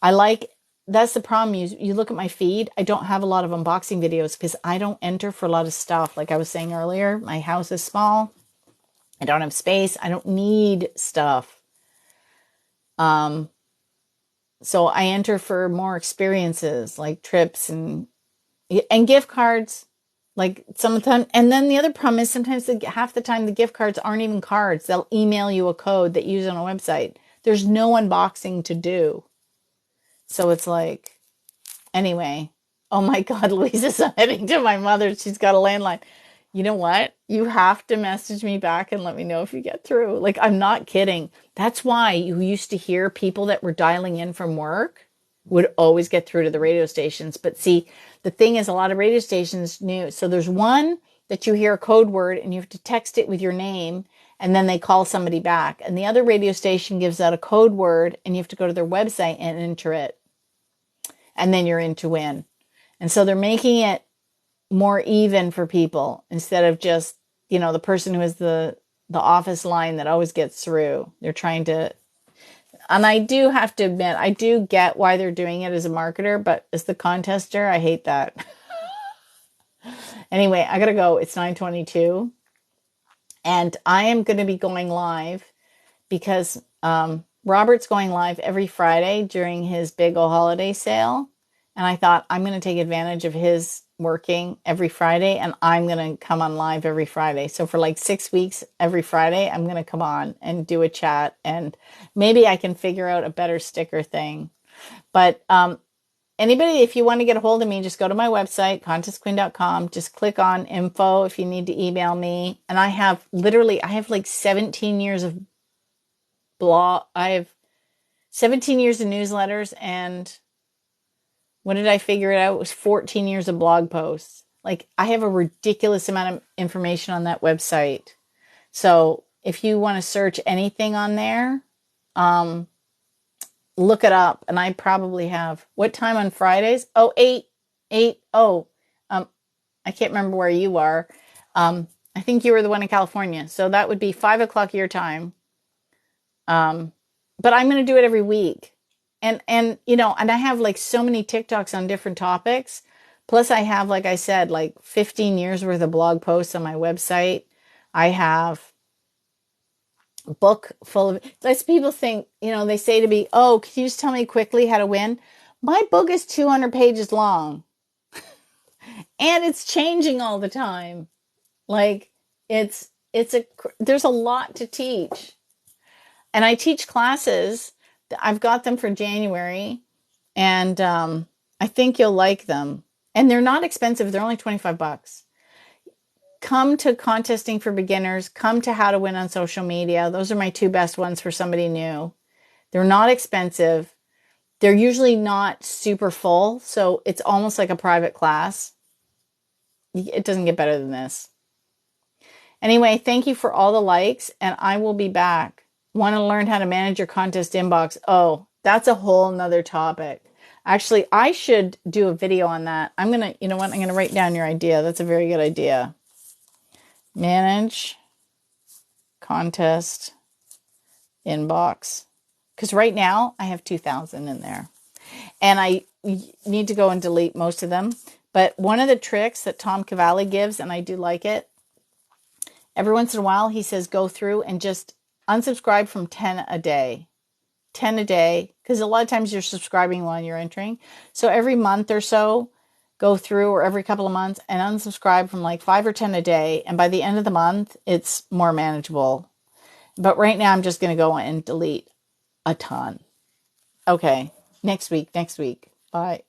like, that's the problem. You look at my feed. I don't have a lot of unboxing videos because I don't enter for a lot of stuff. Like I was saying earlier, my house is small. I don't have space. I don't need stuff. So I enter for more experiences like trips and gift cards. Like sometimes, and then the other problem is sometimes half the time the gift cards aren't even cards. They'll email you a code that you use on a website. There's no unboxing to do. So it's like, anyway, oh my God, Louisa's heading to my mother. She's got a landline. You know what? You have to message me back and let me know if you get through. Like, I'm not kidding. That's why you used to hear people that were dialing in from work would always get through to the radio stations. But see, the thing is, a lot of radio stations knew. So there's one that you hear a code word and you have to text it with your name, and then they call somebody back. And the other radio station gives out a code word and you have to go to their website and enter it. And then you're in to win. And so they're making it more even for people instead of just, the person who has the office line that always gets through. They're trying to, and I do have to admit, I do get why they're doing it as a marketer, but as the contester, I hate that. Anyway, I gotta go. It's 9:22 and I am going to be going live because Robert's going live every Friday during his big old holiday sale. And I thought I'm going to take advantage of his working every Friday, and I'm going to come on live every Friday. So for like 6 weeks, every Friday, I'm going to come on and do a chat, and maybe I can figure out a better sticker thing. But anybody, if you want to get a hold of me, just go to my website, contestqueen.com. Just click on info if you need to email me. And I have like 17 years of blog. I have 17 years of newsletters, and when did I figure it out? It was 14 years of blog posts. Like, I have a ridiculous amount of information on that website. So if you want to search anything on there, look it up. And I probably have, what time on Fridays? Oh, 8. I can't remember where you are. I think you were the one in California. So that would be 5 o'clock your time. But I'm going to do it every week. And I have like so many TikToks on different topics. Plus I have, like I said, like 15 years worth of blog posts on my website. I have a book full of, that's people think, they say to me, oh, can you just tell me quickly how to win? My book is 200 pages long and it's changing all the time. Like there's a lot to teach, and I teach classes. I've got them for January, and I think you'll like them. And they're not expensive. They're only $25. Come to Contesting for Beginners. Come to How to Win on Social Media. Those are my two best ones for somebody new. They're not expensive. They're usually not super full, so it's almost like a private class. It doesn't get better than this. Anyway, thank you for all the likes, and I will be back. Want to learn how to manage your contest inbox? Oh, that's a whole nother topic. Actually, I should do a video on that. I'm going to write down your idea. That's a very good idea. Manage contest inbox. Because right now I have 2,000 in there. And I need to go and delete most of them. But one of the tricks that Tom Cavalli gives, and I do like it, every once in a while he says go through and just unsubscribe from 10 a day. 10 a day, because a lot of times you're subscribing while you're entering. So every month or so, go through, or every couple of months, and unsubscribe from like 5 or 10 a day. And by the end of the month, it's more manageable. But right now, I'm just going to go and delete a ton. Okay, next week. Bye.